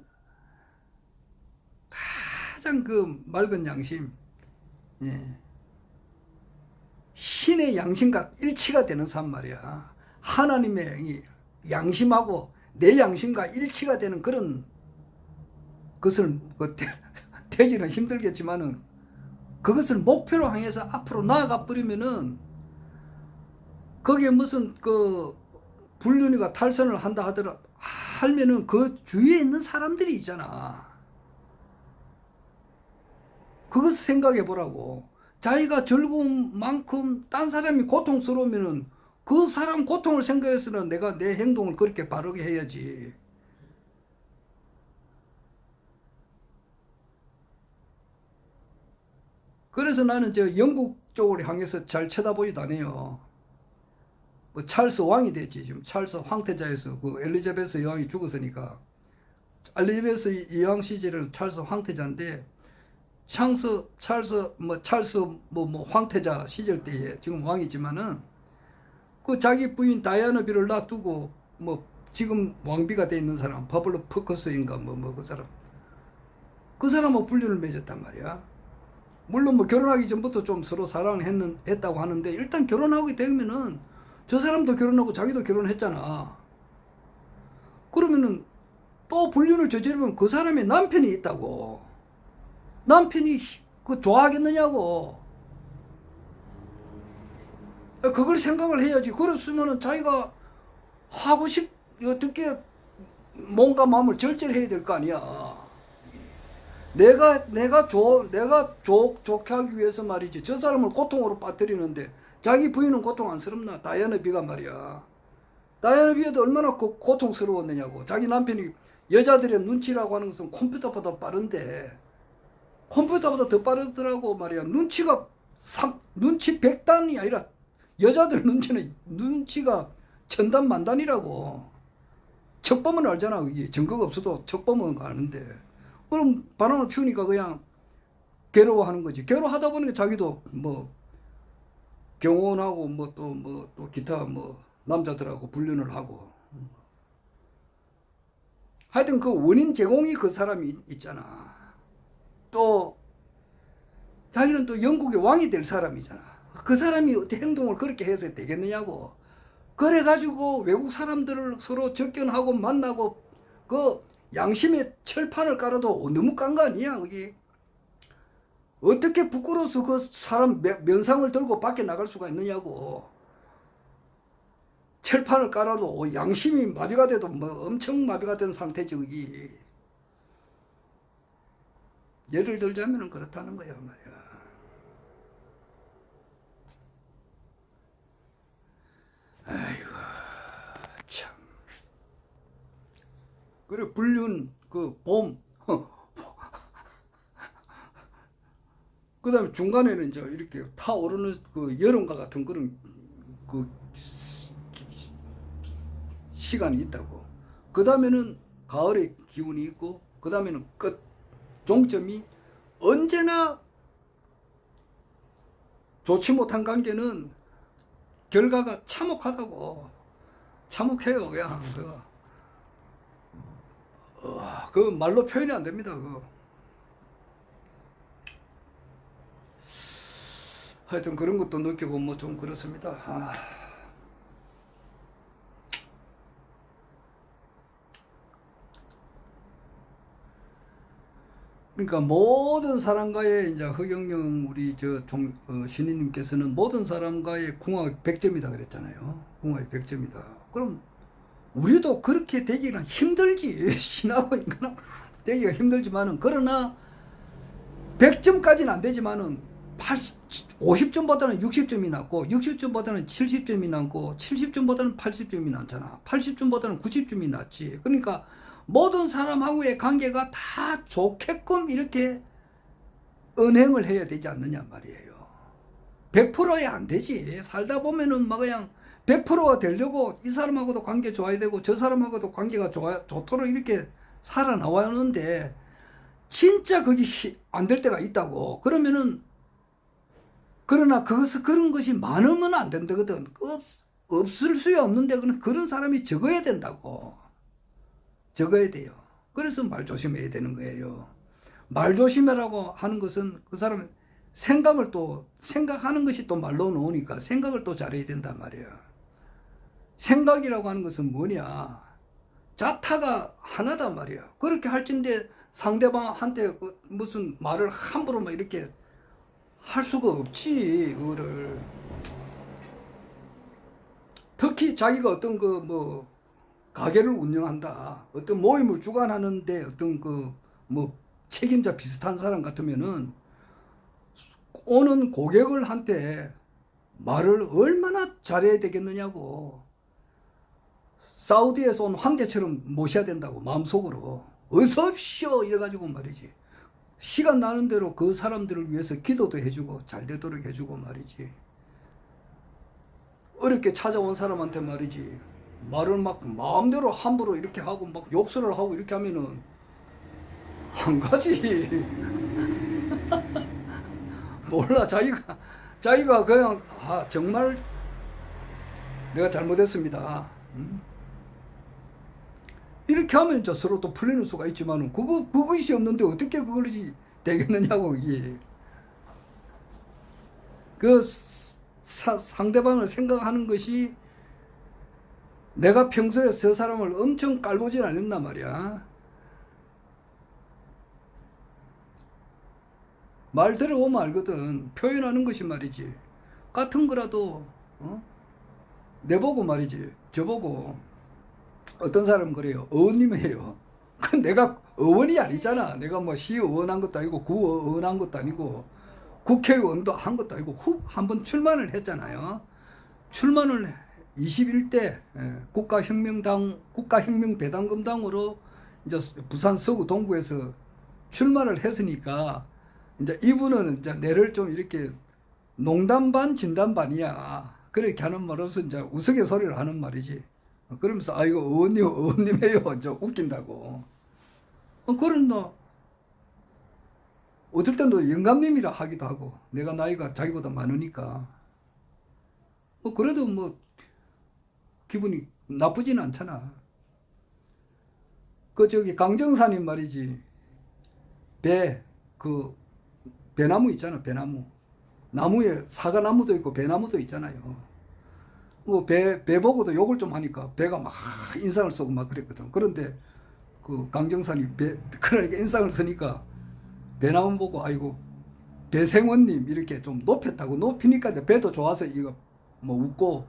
가장 그 맑은 양심, 예. 신의 양심과 일치가 되는 사람 말이야. 하나님의 양심하고 내 양심과 일치가 되는 그런 것을 되기는 힘들겠지만은 그것을 목표로 향해서 앞으로 나아가 버리면은 거기에 무슨 그 불륜이가 탈선을 한다 하면은 그 주위에 있는 사람들이 있잖아. 그것을 생각해 보라고. 자기가 즐거운 만큼 딴 사람이 고통스러우면은 그 사람 고통을 생각해서는 내가 내 행동을 그렇게 바르게 해야지. 그래서 나는 저 영국 쪽으로 향해서 잘 쳐다보지도 않아요. 뭐 찰스 왕이 됐지. 지금 찰스 황태자에서 그 엘리자베스 여왕이 죽었으니까. 엘리자베스 여왕 시절은 찰스 황태자인데 찰스 황태자 시절 때에 지금 왕이지만은 그 자기 부인 다이아나비를 놔두고 뭐 지금 왕비가 돼 있는 사람 바블로 포커스인가 그 사람은 불륜을 맺었단 말이야. 물론 뭐 결혼하기 전부터 좀 서로 사랑했다고 하는데 일단 결혼하게 되면은 저 사람도 결혼하고 자기도 결혼했잖아. 그러면은 또 불륜을 저지르면 그 사람의 남편이 있다고. 남편이 그 좋아하겠느냐고. 그걸 생각을 해야지. 그랬으면은 자기가 하고 어떻게 뭔가 마음을 절제해야 될 거 아니야. 내가 좋게 하기 위해서 말이지. 저 사람을 고통으로 빠뜨리는데 자기 부인은 고통 안스럽나? 다이아나비가 말이야. 다이아나비도 얼마나 고통스러웠느냐고. 자기 남편이 여자들의 눈치라고 하는 것은 컴퓨터보다 빠른데 컴퓨터보다 더 빠르더라고 말이야. 눈치 100단이 아니라 여자들 눈치가 1000단 만단이라고. 척보면 알잖아. 이게 증거가 없어도 척보면 아는데. 그럼 바람을 피우니까 그냥 괴로워하는 거지. 괴로워하다 보니까 자기도 뭐 경호원하고 뭐 또 기타 뭐 남자들하고 훈련을 하고. 하여튼 그 원인 제공이 그 사람이 있잖아. 또 자기는 또 영국의 왕이 될 사람이잖아. 그 사람이 어떻게 행동을 그렇게 해서 되겠느냐고. 그래가지고 외국 사람들을 서로 접견하고 만나고 그 양심의 철판을 깔아도 너무 깐 거 아니야, 그게. 어떻게 부끄러워서 그 사람 면상을 들고 밖에 나갈 수가 있느냐고. 철판을 깔아도 양심이 마비가 돼도 뭐 엄청 마비가 된 상태지, 그게. 예를 들자면 그렇다는 거야, 말이야. 아이고, 참. 그래, 불륜, 그, 봄. 그 다음에 중간에는 이제 이렇게 타오르는 그 여름과 같은 그런 그 시간이 있다고. 그 다음에는 가을의 기운이 있고, 그 다음에는 끝. 종점이 언제나 좋지 못한 관계는 결과가 참혹하다고. 참혹해요, 그냥. 그 말로 표현이 안 됩니다, 그거. 하여튼 그런 것도 느끼고 뭐 좀 그렇습니다. 그러니까 모든 사람과의 이제 허경영 우리 신인님께서는 모든 사람과의 궁합이 100점이다 그랬잖아요. 궁합이 100점이다. 그럼 우리도 그렇게 되기는 힘들지. 신하고 인간하고 되기가 힘들지만은, 그러나 100점까지는 안 되지만은 50점보다는 60점이 낫고 60점보다는 70점이 낫고 70점보다는 80점이 낫잖아. 80점보다는 90점이 낫지. 그러니까 모든 사람하고의 관계가 다 좋게끔 이렇게 은행을 해야 되지 않느냐 말이에요. 100%야 안 되지. 살다 보면은 막 그냥 100%가 되려고 이 사람하고도 관계 좋아야 되고 저 사람하고도 관계가 좋도록 이렇게 살아나왔는데, 진짜 그게 안 될 때가 있다고. 그러면은, 그러나 그런 것이 많으면 안 된다거든. 없을 수야 없는데 그런 사람이 적어야 된다고. 적어야 돼요. 그래서 말 조심해야 되는 거예요. 말 조심하라고 하는 것은 그 사람 생각하는 것이 또 말로 나오니까 생각을 또 잘해야 된단 말이야. 생각이라고 하는 것은 뭐냐? 자타가 하나단 말이야. 그렇게 할진데 상대방한테 무슨 말을 함부로 막 이렇게 할 수가 없지, 그거를. 특히 자기가 어떤 가게를 운영한다, 어떤 모임을 주관하는데 어떤 책임자 비슷한 사람 같으면은 오는 고객을한테 말을 얼마나 잘해야 되겠느냐고. 사우디에서 온 황제처럼 모셔야 된다고, 마음속으로. 어서 오십시오 이래가지고 말이지. 시간 나는 대로 그 사람들을 위해서 기도도 해주고 잘 되도록 해주고 말이지. 어렵게 찾아온 사람한테 말이지, 말을 막 마음대로 함부로 이렇게 하고 막 욕설을 하고 이렇게 하면은 안 가지. 몰라. 자기가 그냥 정말 내가 잘못했습니다, 이렇게 하면 이제 서로 또 풀리는 수가 있지만은 그것이 없는데 어떻게 그걸이 되겠느냐고. 이게 상대방을 생각하는 것이, 내가 평소에 저 사람을 엄청 깔보진 않았단 말이야. 말 들어보면 알거든. 표현하는 것이 말이지. 같은 거라도 내보고 말이지, 저보고 어떤 사람은 그래요. 어원님이에요. 내가 어원이 아니잖아. 내가 뭐 시의원 한 것도 아니고 구의원 한 것도 아니고 국회의원도 한 것도 아니고 한번 출마를 했잖아요. 출마를 21대 국가혁명배당금당으로 이제 부산 서구 동구에서 출마를 했으니까, 이제 이분은 이제 내를 좀 이렇게 농담 반 진담 반이야. 그렇게 하는 말로서 이제 우스갯소리를 하는 말이지. 그러면서 이거 의원님이에요. 저 웃긴다고. 그런 어떨 때는 영감님이라 하기도 하고, 내가 나이가 자기보다 많으니까. 뭐 그래도 뭐 기분이 나쁘지는 않잖아. 그 저기 강정산이 말이지, 그 배나무 있잖아, 배나무. 나무에 사과나무도 있고 배나무도 있잖아요. 뭐 배 보고도 욕을 좀 하니까 배가 막 인상을 쓰고 막 그랬거든. 그런데 그 강정산이 그러니까 인상을 쓰니까 배나무 보고 아이고 배생원님 이렇게 좀 높였다고, 높이니까 이제 배도 좋아서 이거 뭐 웃고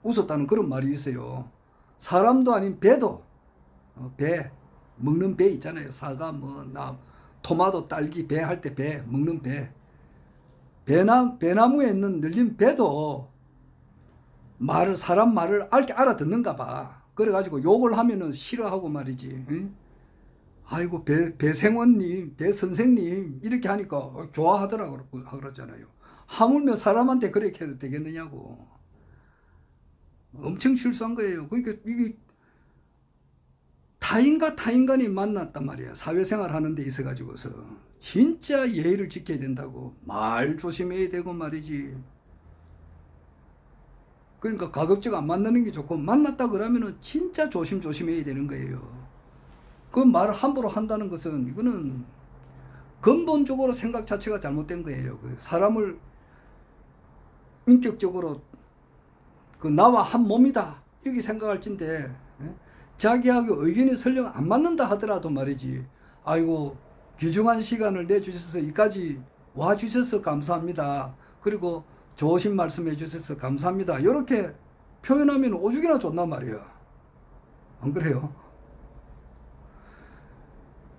웃었다는 그런 말이 있어요. 사람도 아닌 배도, 배 먹는 배 있잖아요. 사과 토마토 딸기 배 할 때 배 먹는 배나무에 있는 늘린 배도 사람 말을 알아듣는가 봐. 그래가지고 욕을 하면은 싫어하고 말이지. 응? 아이고 배생원님 배선생님 이렇게 하니까 좋아하더라고 그러잖아요. 하물며 사람한테 그렇게 해도 되겠느냐고. 엄청 실수한 거예요. 그러니까 이게 타인과 타인간이 만났단 말이야. 사회생활 하는 데 있어가지고서 진짜 예의를 지켜야 된다고. 말 조심해야 되고 말이지. 그러니까 가급적 안 만나는 게 좋고, 만났다 그러면은 진짜 조심해야 되는 거예요. 그 말을 함부로 한다는 것은 이거는 근본적으로 생각 자체가 잘못된 거예요. 사람을 인격적으로 나와 한 몸이다 이렇게 생각할 텐데, 자기하고 의견이 설령 안 맞는다 하더라도 말이지, 아이고 귀중한 시간을 내주셔서 여기까지 와주셔서 감사합니다. 그리고 좋으신 말씀해 주셔서 감사합니다. 이렇게 표현하면 오죽이나 좋단 말이야. 안 그래요?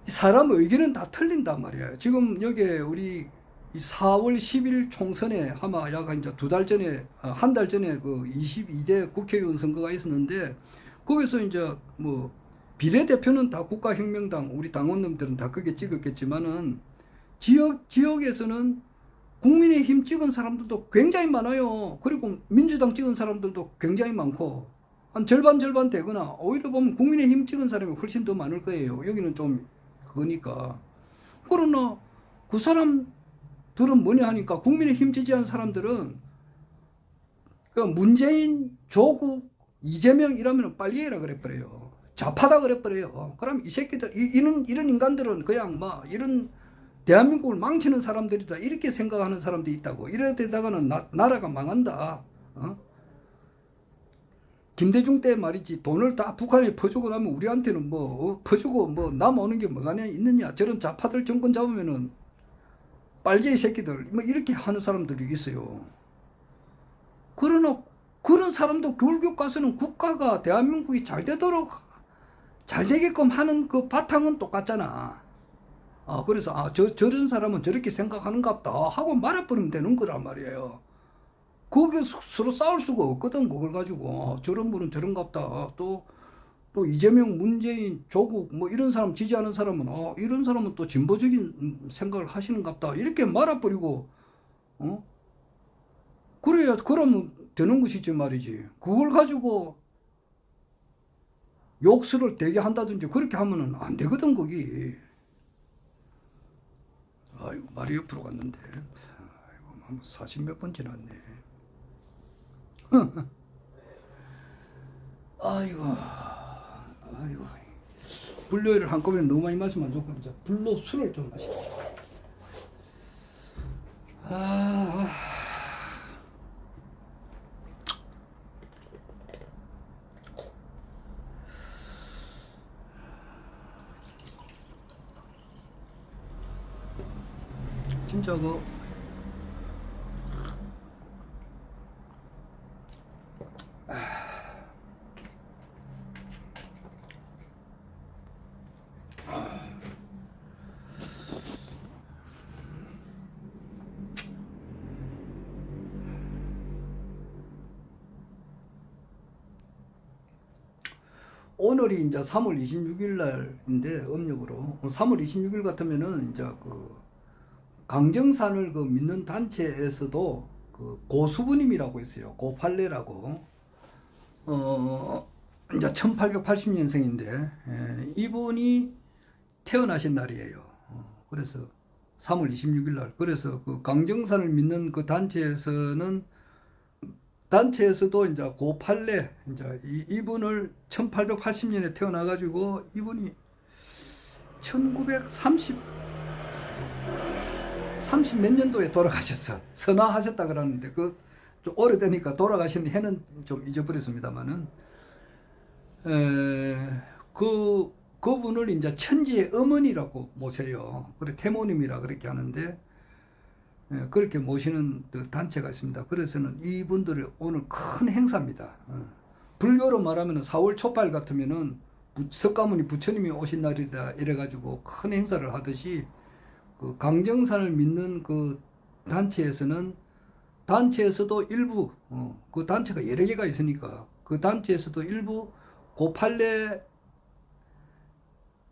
사람 의견은 다 틀린단 말이야. 지금 여기 우리 4월 10일 총선에 아마 약 이제 한 달 전에 그 22대 국회의원 선거가 있었는데, 거기서 이제 뭐 비례대표는 다 국가혁명당 우리 당원님들은 다 그게 찍었겠지만은 지역에서는 국민의힘 찍은 사람들도 굉장히 많아요. 그리고 민주당 찍은 사람들도 굉장히 많고, 한 절반 되거나 오히려 보면 국민의힘 찍은 사람이 훨씬 더 많을 거예요. 여기는 좀 그거니까. 그러나 그 사람들은 뭐냐 하니까, 국민의힘 지지한 사람들은 그 문재인, 조국, 이재명 이러면 빨리 해라 그래버려요. 좌파다 그래버려요. 그럼 이 새끼들, 이런 인간들은 그냥 이런 대한민국을 망치는 사람들이다 이렇게 생각하는 사람들이 있다고. 이래대다가는 나라가 망한다. 김대중 때 말이지, 돈을 다 북한에 퍼주고 나면 우리한테는 퍼주고 남아오는 게 뭐가 있느냐. 저런 좌파들 정권 잡으면은 빨개 이 새끼들 이렇게 하는 사람들이 있어요. 그러나 그런 사람도 결국 가서는 국가가 대한민국이 잘 되도록 잘 되게끔 하는 그 바탕은 똑같잖아. 그래서 저런 사람은 저렇게 생각하는갑다 하고 말아버리면 되는 거란 말이에요. 거기에 서로 싸울 수가 없거든. 그걸 가지고 저런 분은 저런갑다, 또 이재명, 문재인, 조국 이런 사람 지지하는 사람은 이런 사람은 또 진보적인 생각을 하시는갑다 이렇게 말아버리고, 그래야 그러면 되는 것이지 말이지. 그걸 가지고 욕설을 되게 한다든지 그렇게 하면은 안 되거든 거기. 아이고 말이 옆으로 갔는데, 아이고 한 40몇 번 지났네. 아이고 불료일을 한꺼번에 너무 많이 마시면 안 좋고, 이제 불로 술을 좀 마시자. 진짜 오늘이 이제 3월 26일 날인데, 음력으로 3월 26일 같으면은 이제 그 강정산을 믿는 단체에서도 그 고수부님이라고 있어요. 고팔레라고. 이제 1880년생인데, 이분이 태어나신 날이에요. 그래서 3월 26일 날. 그래서 그 강정산을 믿는 그 단체에서는 단체에서도 이제 고팔레 이제 이분을 1880년에 태어나가지고 이분이 1930 몇 년도에 돌아가셨어. 선화하셨다 그러는데 좀 오래되니까 돌아가신 해는 좀 잊어버렸습니다만은 그분을 이제 천지의 어머니라고 모셔요. 그래 태모님이라 그렇게 하는데 그렇게 모시는 단체가 있습니다. 그래서는 이분들을 오늘 큰 행사입니다. 불교로 말하면 4월 초팔 같으면은 석가모니 부처님이 오신 날이다 이래가지고 큰 행사를 하듯이 그 강정산을 믿는 그 단체에서도 일부 그 단체가 여러 개가 있으니까 그 단체에서도 일부 고팔레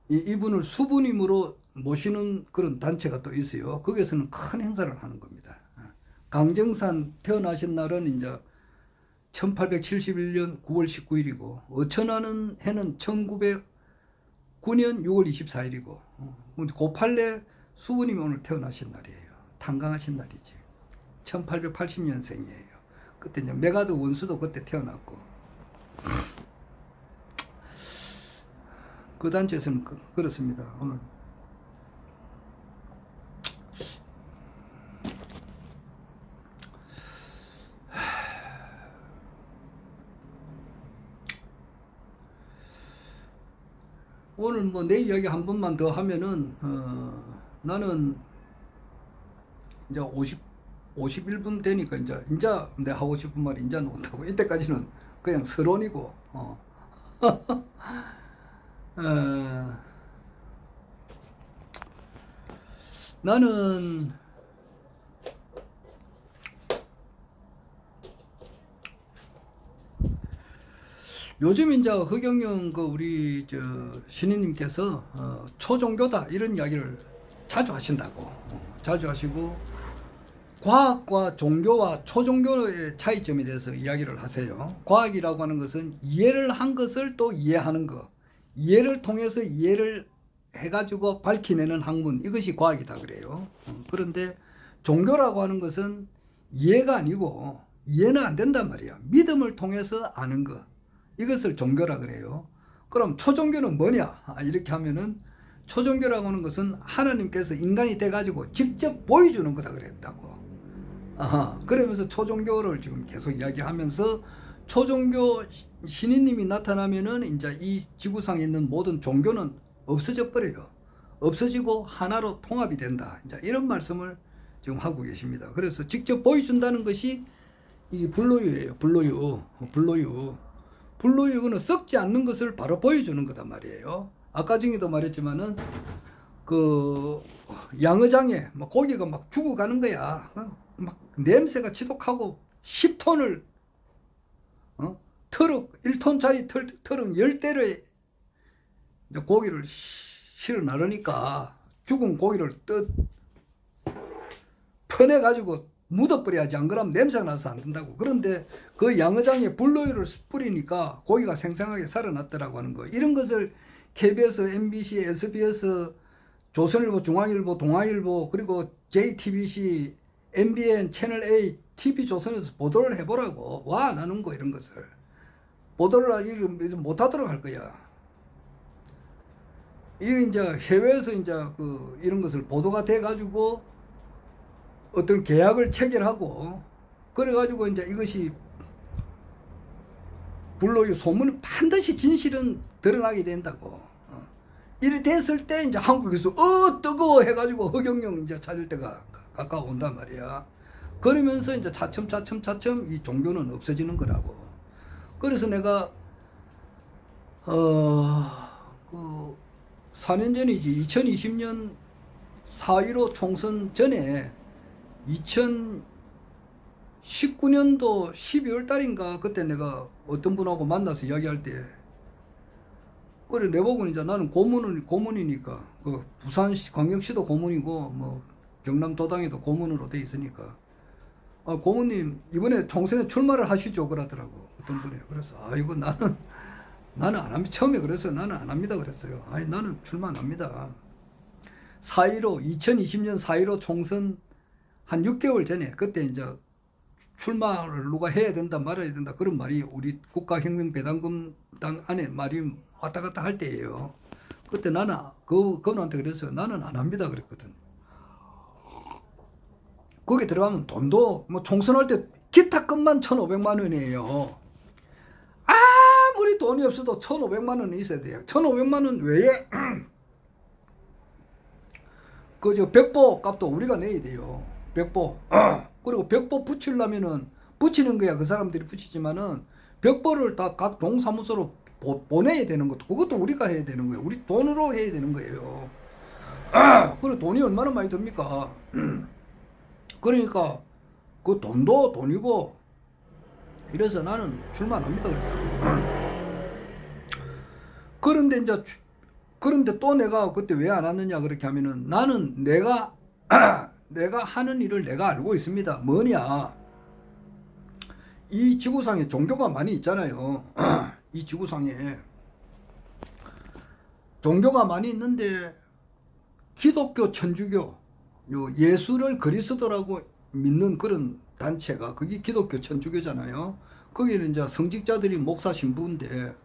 이분을 수부님으로 모시는 그런 단체가 또 있어요. 거기에서는 큰 행사를 하는 겁니다. 강정산 태어나신 날은 이제 1871년 9월 19일이고 어천하는 해는 1909년 6월 24일이고 고팔레 수부님이 오늘 태어나신 날이에요. 탄광하신 날이지. 1880년생이에요. 그때 이제 메가드 원수도 그때 태어났고 그 단체에서는 그렇습니다. 오늘 뭐 내 이야기 한 번만 더 하면은 나는 이제 51분 되니까 이제 내 하고 싶은 말이 이제 못하고 이때까지는 그냥 서론이고 나는 요즘 이제 허경영 우리 신인님께서 초종교다 이런 이야기를 자주 하신다고 자주 하시고 과학과 종교와 초종교의 차이점에 대해서 이야기를 하세요. 과학이라고 하는 것은 이해를 한 것을 또 이해하는 것, 이해를 통해서 이해를 해가지고 밝혀내는 학문, 이것이 과학이다 그래요. 그런데 종교라고 하는 것은 이해가 아니고 이해는 안 된단 말이야. 믿음을 통해서 아는 것, 이것을 종교라 그래요. 그럼 초종교는 뭐냐? 이렇게 하면은 초종교라고 하는 것은 하나님께서 인간이 돼가지고 직접 보여주는 거다 그랬다고. 그러면서 초종교를 지금 계속 이야기하면서 초종교 신인님이 나타나면은 이제 이 지구상에 있는 모든 종교는 없어져 버려요. 없어지고 하나로 통합이 된다. 이제 이런 말씀을 지금 하고 계십니다. 그래서 직접 보여준다는 것이 이 불로유예요. 불로유는 썩지 않는 것을 바로 보여주는 거다 말이에요. 아까 전에도 말했지만은 그 양어장에 고기가 막 죽어가는 거야. 막 냄새가 지독하고 10톤을 트럭 1톤짜리 트럭 10대를 고기를 실어 나르니까 죽은 고기를 퍼내가지고 묻어버려야지. 안 그러면 냄새가 나서 안 된다고. 그런데 그 양어장에 불로유를 뿌리니까 고기가 생생하게 살아났더라고 하는 거. 이런 것을 KBS, MBC, SBS, 조선일보, 중앙일보, 동아일보, 그리고 JTBC, MBN, 채널A, TV조선에서 보도를 해보라고. 와 나는 거 이런 것을. 보도를 못하도록 할 거야. 이게 이제 해외에서 이제 이런 것을 보도가 돼가지고 어떤 계약을 체결하고 그래가지고 이제 이것이 불로유 소문이 반드시 진실은 드러나게 된다고. 이래 됐을 때 이제 한국에서 뜨거워 해가지고 허경영 이제 찾을 때가 가까워온단 말이야. 그러면서 이제 차츰 이 종교는 없어지는 거라고. 그래서 내가 4년 전이지 2020년 4.15 총선 전에 2019년도 12월 달인가 그때 내가 어떤 분하고 만나서 이야기할 때 그래 내보고는 이제 나는 고문이니까 부산시 광역시도 고문이고 뭐 경남도당에도 고문으로 돼 있으니까 고문님 이번에 총선에 출마를 하시죠 그러더라고 어떤 분이. 그래서 이거 나는 안 합니다. 처음에 그래서 나는 안 합니다 그랬어요. 나는 출마 안 합니다. 2020년 4.15 총선 한 6개월 전에 그때 이제 출마를 누가 해야 된다 말아야 된다 그런 말이 우리 국가혁명배당금당 안에 말이 왔다 갔다 할 때예요. 그때 나는 그분한테 그랬어요. 나는 안 합니다 그랬거든. 거기 들어가면 돈도 뭐 총선할 때 기타금만 1,500만 원이에요. 아무리 돈이 없어도 1,500만 원은 있어야 돼요. 1,500만 원 외에 그저 벽보 값도 우리가 내야 돼요. 벽보. 그리고 벽보 붙이려면은 붙이는 거야. 그 사람들이 붙이지만은 벽보를 다 각 동사무소로 보내야 되는 것도 그것도 우리가 해야 되는 거예요. 우리 돈으로 해야 되는 거예요. 그리고 돈이 얼마나 많이 듭니까? 그러니까 그 돈도 돈이고 이래서 나는 출마 안 합니다 그런데 이제 그런데 또 내가 그때 왜 안 왔느냐 그렇게 하면은 나는 내가 하는 일을 내가 알고 있습니다. 뭐냐? 이 지구상에 종교가 많이 있잖아요. 이 지구상에 종교가 많이 있는데 기독교, 천주교, 요 예수를 그리스도라고 믿는 그런 단체가 그게 기독교, 천주교잖아요. 거기는 이제 성직자들이 목사, 신부인데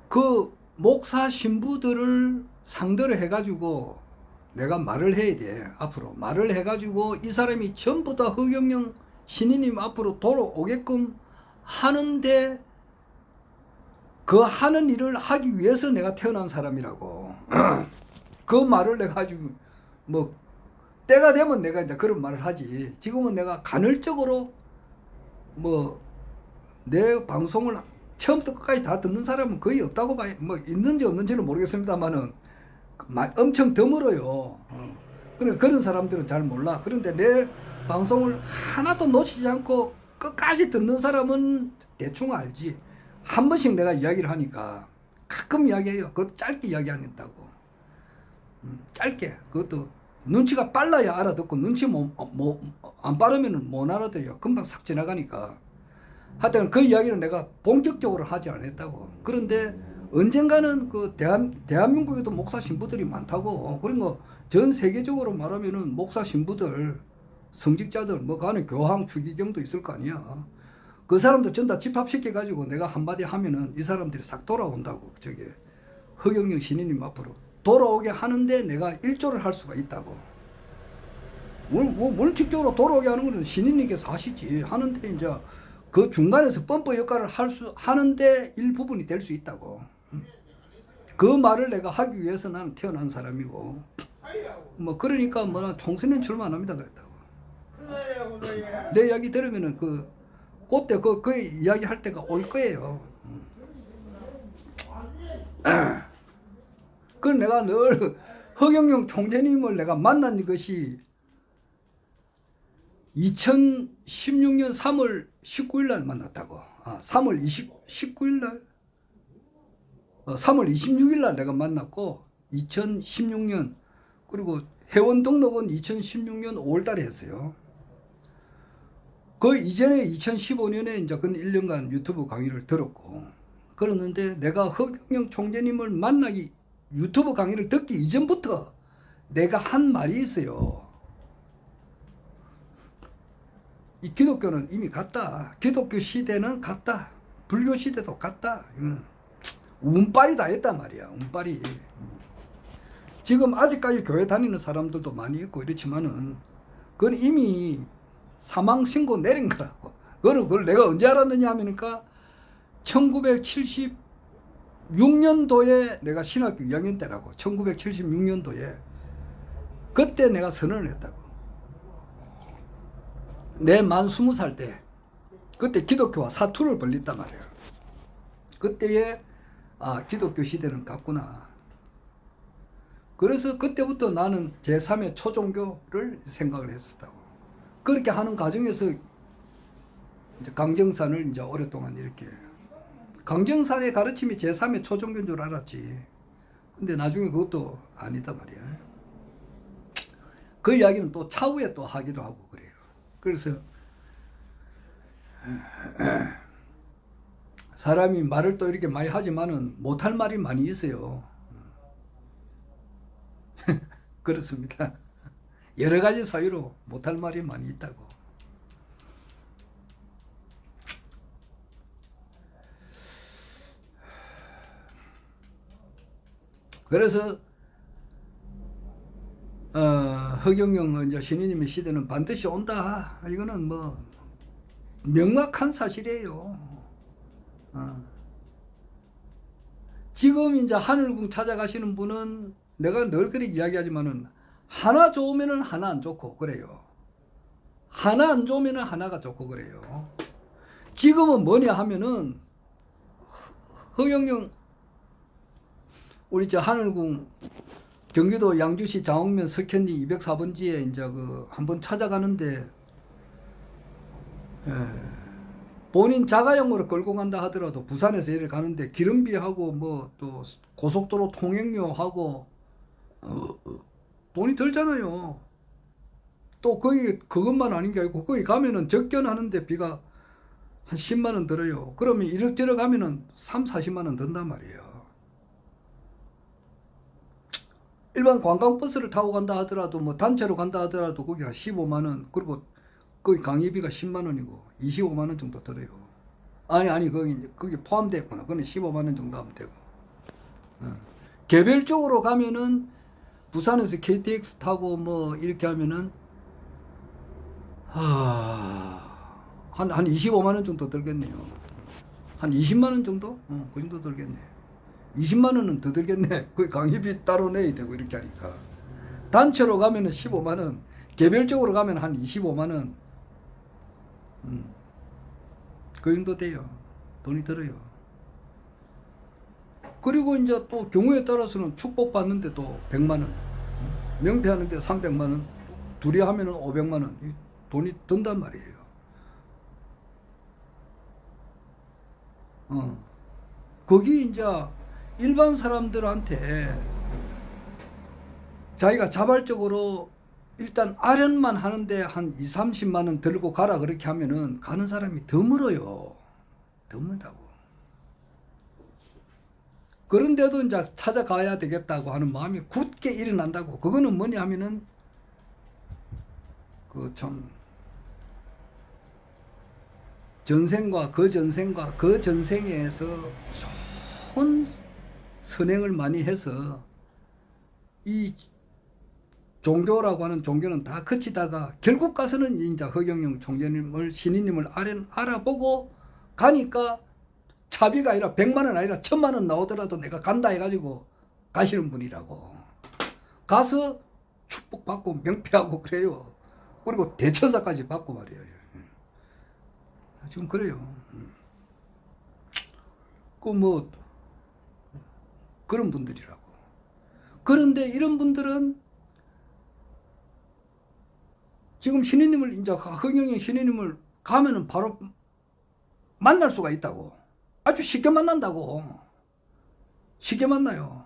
그 목사, 신부들을 상대로 해가지고 내가 말을 해야 돼. 앞으로 말을 해가지고 이 사람이 전부 다 허경영 신인님 앞으로 돌아오게끔 하는데 그 하는 일을 하기 위해서 내가 태어난 사람이라고. 그 말을 내가 아주 뭐 때가 되면 내가 이제 그런 말을 하지. 지금은 내가 간헐적으로 뭐 내 방송을 처음부터 끝까지 다 듣는 사람은 거의 없다고 봐요. 뭐 있는지 없는지는 모르겠습니다만은 엄청 드물어요. 그런 사람들은 잘 몰라. 그런데 내 방송을 하나도 놓치지 않고 끝까지 듣는 사람은 대충 알지. 한 번씩 내가 이야기를 하니까 가끔 이야기해요. 그것도 짧게 이야기 안 했다고. 짧게. 그것도 눈치가 빨라야 알아듣고 눈치 안 빠르면 못 알아들어요. 금방 싹 지나가니까. 하여튼 그 이야기는 내가 본격적으로 하지 않았다고. 그런데 언젠가는 그 대한민국에도 목사 신부들이 많다고. 그리고 전 세계적으로 말하면은 목사 신부들, 성직자들, 뭐 가는 교황, 추기경도 있을 거 아니야. 그 사람들 전 다 집합시켜가지고 내가 한마디 하면은 이 사람들이 싹 돌아온다고. 저게 허경영 신인님 앞으로 돌아오게 하는데 내가 일조를 할 수가 있다고. 원칙적으로 돌아오게 하는 거는 신인님께서 하시지. 하는데 이제 그 중간에서 펌프 역할을 하는데 일부분이 될 수 있다고. 그 말을 내가 하기 위해서 나는 태어난 사람이고. 뭐 그러니까 뭐 총선에 출마 안 합니다 그랬다고. 내 이야기 들으면은 그때 그 이야기 할 때가 올 거예요. 그 내가 늘 허경영 총재님을 내가 만난 것이 2016년 3월 19일 날 만났다고. 3월 19일 날 3월 26일 날 내가 만났고 2016년 그리고 회원 등록은 2016년 5월 달에 했어요. 그 이전에 2015년에 이제 그 1년간 유튜브 강의를 들었고 그러는데 내가 허경영 총재님을 만나기 유튜브 강의를 듣기 이전부터 내가 한 말이 있어요. 이 기독교는 이미 갔다. 기독교 시대는 갔다. 불교 시대도 갔다. 운빨이 다 했단 말이야. 운빨이. 지금 아직까지 교회 다니는 사람들도 많이 있고 이렇지만은 그건 이미 사망 신고 내린 거라고. 그걸 내가 언제 알았느냐 하면니까 1976년도에 내가 신학교 2학년 때라고. 1976년도에 그때 내가 선언을 했다고. 내 만 20살 때 그때 기독교와 사투를 벌렸단 말이에요. 그때에 기독교 시대는 갔구나. 그래서 그때부터 나는 제3의 초종교를 생각을 했었다고. 그렇게 하는 과정에서 이제 강정산을 이제 오랫동안 이렇게 강정산의 가르침이 제3의 초종교인 줄 알았지. 근데 나중에 그것도 아니다 말이야. 그 이야기는 또 차후에 또 하기도 하고 그래요. 그래서 사람이 말을 또 이렇게 많이 하지만은 못할 말이 많이 있어요. 그렇습니다. 여러 가지 사유로 못할 말이 많이 있다고. 그래서 허경영 이제 신인님의 시대는 반드시 온다. 이거는 뭐 명확한 사실이에요. 지금 이제 하늘궁 찾아가시는 분은 내가 늘 그렇게 이야기하지만은 하나 좋으면은 하나 안 좋고 그래요. 하나 안 좋으면은 하나가 좋고 그래요. 지금은 뭐냐 하면은 허경영 우리 저 하늘궁 경기도 양주시 장옥면 석현리 204번지에 이제 그 한번 찾아가는데 본인 자가용으로 끌고 간다 하더라도 부산에서 이렇게 가는데 기름비하고 뭐 또 고속도로 통행료하고 돈이 들잖아요. 또 거기 그것만 아닌 게 아니고 거기 가면은 접견하는데 비가 한 10만 원 들어요. 그러면 이럭저럭 하면은 3, 40만 원 든단 말이에요. 일반 관광버스를 타고 간다 하더라도 뭐 단체로 간다 하더라도 거기가 15만 원 그리고 거기 강의비가 10만 원이고 25만 원 정도 들어요. 아니 거기 포함되었구나. 그건 15만 원 정도 하면 되고. 개별적으로 가면은 부산에서 KTX 타고 뭐 이렇게 하면은 한 25만 원 정도 들겠네요. 한 20만 원 정도? 그 정도 들겠네. 20만 원은 더 들겠네. 그 강의비 따로 내야 되고 이렇게 하니까. 단체로 가면은 15만 원, 개별적으로 가면 한 25만 원. 그 정도 돼요. 돈이 들어요. 그리고 이제 또 경우에 따라서는 축복 받는데 또 100만 원, 명패하는데 300만 원, 둘이 하면은 500만 원. 돈이 든단 말이에요. 거기 이제 일반 사람들한테 자기가 자발적으로 일단 아련만 하는데 한 2, 30만 원 들고 가라 그렇게 하면은 가는 사람이 더 멀어요. 더 멀다고. 그런데도 이제 찾아가야 되겠다고 하는 마음이 굳게 일어난다고. 그거는 뭐냐 하면은 그 참 전생과 그 전생과 그 전생에서 좋은 선행을 많이 해서 이 종교라고 하는 종교는 다 거치다가 결국 가서는 이제 허경영 총재님을 신인님을 알아보고 가니까 차비가 아니라 100만 원 아니라 1000만 원 나오더라도 내가 간다 해가지고 가시는 분이라고. 가서 축복받고 명패하고 그래요. 그리고 대천사까지 받고 말이에요. 지금 그래요. 그 뭐 그런 분들이라고. 그런데 이런 분들은 지금 신인님을 이제 허경영 신인님을 가면은 바로 만날 수가 있다고. 아주 쉽게 만난다고. 쉽게 만나요.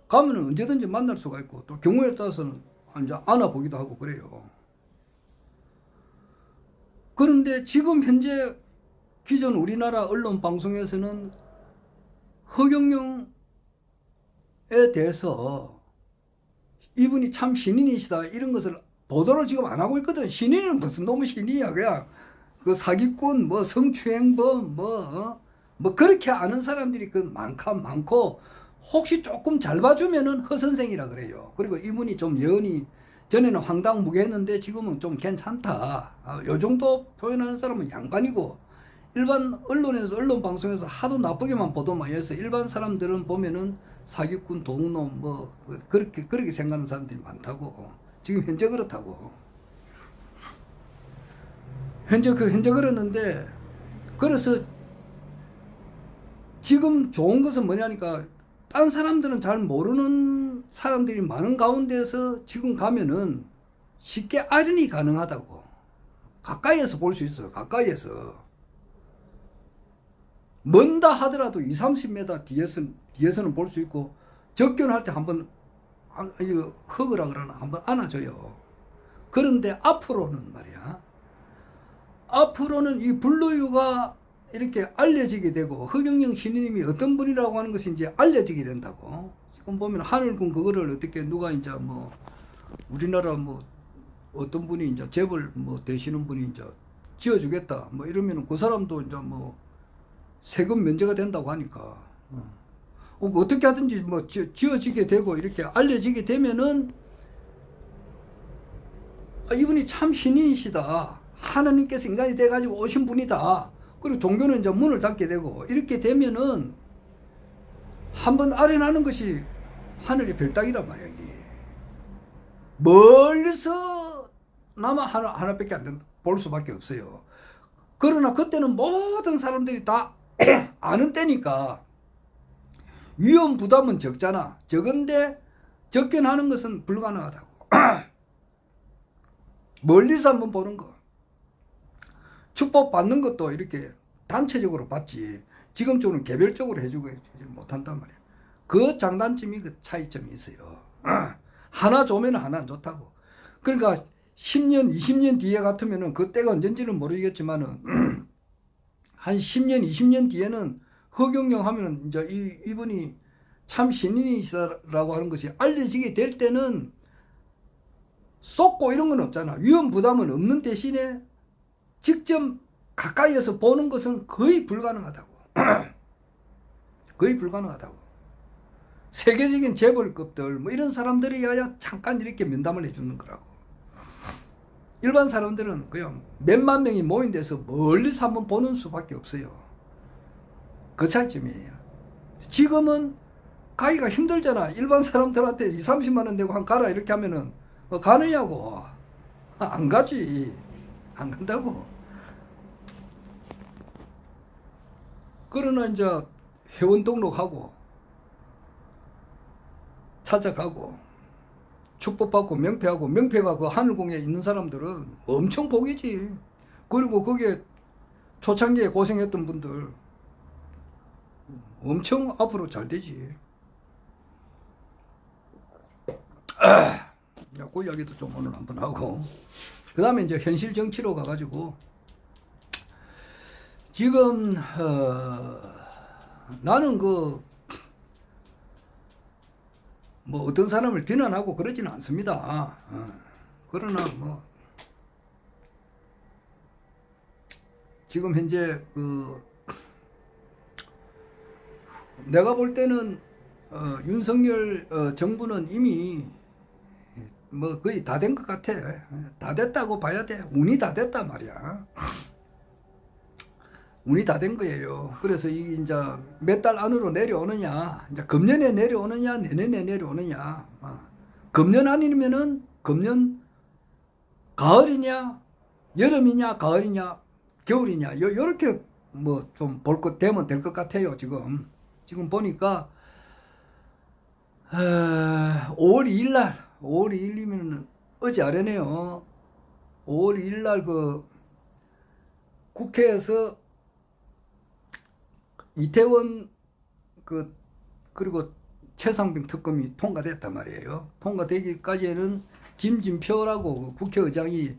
가면은 언제든지 만날 수가 있고 또 경우에 따라서는 이제 안아보기도 하고 그래요. 그런데 지금 현재 기존 우리나라 언론 방송에서는 허경영에 대해서 이분이 참 신인이시다 이런 것을 보도를 지금 안 하고 있거든. 신인은 무슨 놈의 신인이야. 그냥 그 사기꾼 뭐 성추행범 뭐 그렇게 아는 사람들이 그 많고 혹시 조금 잘 봐주면은 허선생이라 그래요. 그리고 이분이 좀 여운이 전에는 황당무계했는데 지금은 좀 괜찮다. 요 정도 표현하는 사람은 양반이고 일반 언론에서 언론 방송에서 하도 나쁘게만 보도만 해서 일반 사람들은 보면은 사기꾼 도둑놈 뭐 그렇게 생각하는 사람들이 많다고. 지금 현재 그렇다고. 현재 그렇는데 그래서 지금 좋은 것은 뭐냐니까 딴 사람들은 잘 모르는 사람들이 많은 가운데서 지금 가면은 쉽게 아련이 가능하다고. 가까이에서 볼 수 있어요. 가까이에서. 먼다 하더라도 20, 30m 뒤에서는 볼 수 있고 접견할 때 한번 허그라 그러나 한번 안아줘요. 그런데 앞으로는 말이야. 앞으로는 이 불로유가 이렇게 알려지게 되고 허경영 신인님이 어떤 분이라고 하는 것이 이제 알려지게 된다고. 지금 보면 하늘궁 그거를 어떻게 누가 이제 뭐 우리나라 뭐 어떤 분이 이제 재벌 뭐 되시는 분이 이제 지어주겠다 뭐 이러면은 그 사람도 이제 뭐 세금 면제가 된다고 하니까 어떻게 하든지 뭐 지어지게 되고 이렇게 알려지게 되면은 이분이 참 신인이시다. 하나님께서 인간이 돼가지고 오신 분이다. 그리고 종교는 이제 문을 닫게 되고 이렇게 되면은 한번 아련하는 것이 하늘의 별따기란 말이야. 이게. 멀리서 나만 하나밖에 안 된다. 볼 수밖에 없어요. 그러나 그때는 모든 사람들이 다 아는 때니까 위험 부담은 적잖아. 적은데 접견하는 것은 불가능하다고. 멀리서 한번 보는 거. 축복 받는 것도 이렇게 단체적으로 받지. 지금적으로는 개별적으로 해주고 못한단 말이야. 그 장단점이 그 차이점이 있어요. 하나 좋으면 하나 안 좋다고. 그러니까 10년, 20년 뒤에 같으면은 그때가 언젠지는 모르겠지만은 한 10년, 20년 뒤에는 허경영 하면은 이제 이분이 참 신인이시다라고 하는 것이 알려지게 될 때는 쏟고 이런 건 없잖아. 위험 부담은 없는 대신에 직접 가까이에서 보는 것은 거의 불가능하다고. 거의 불가능하다고. 세계적인 재벌급들 뭐 이런 사람들이야 잠깐 이렇게 면담을 해주는 거라고. 일반 사람들은 그냥 몇만 명이 모인 데서 멀리서 한번 보는 수밖에 없어요. 그 차이점이에요. 지금은 가기가 힘들잖아. 일반 사람들한테 20, 30만 원 내고 한 가라 이렇게 하면은 가느냐고. 안 가지. 안 간다고. 그러나 이제 회원 등록하고 찾아가고 축복받고 명패하고, 명패가 그 하늘공에 있는 사람들은 엄청 복이지. 그리고 거기에 초창기에 고생했던 분들 엄청 앞으로 잘 되지. 그 이야기도 좀 오늘 한번 하고, 그 다음에 이제 현실 정치로 가가지고 지금 나는 뭐 어떤 사람을 비난하고 그러지는 않습니다. 그러나 뭐 지금 현재 내가 볼 때는 윤석열 정부는 이미 뭐 거의 다 된 것 같아. 다 됐다고 봐야 돼. 운이 다 됐다 말이야. 운이 다 된 거예요. 그래서 이게 이제 몇 달 안으로 내려오느냐, 이제 금년에 내려오느냐, 내년에 내려오느냐. 금년 아니면은 금년 가을이냐, 여름이냐, 가을이냐, 겨울이냐, 요렇게 뭐 좀 볼 것 되면 될 것 같아요. 지금 보니까 5월 2일 날, 5월 2일이면 어제 아래네요. 5월 2일 날 국회에서 이태원 그리고 최상병 특검이 통과됐단 말이에요. 통과되기까지는 김진표라고 국회의장이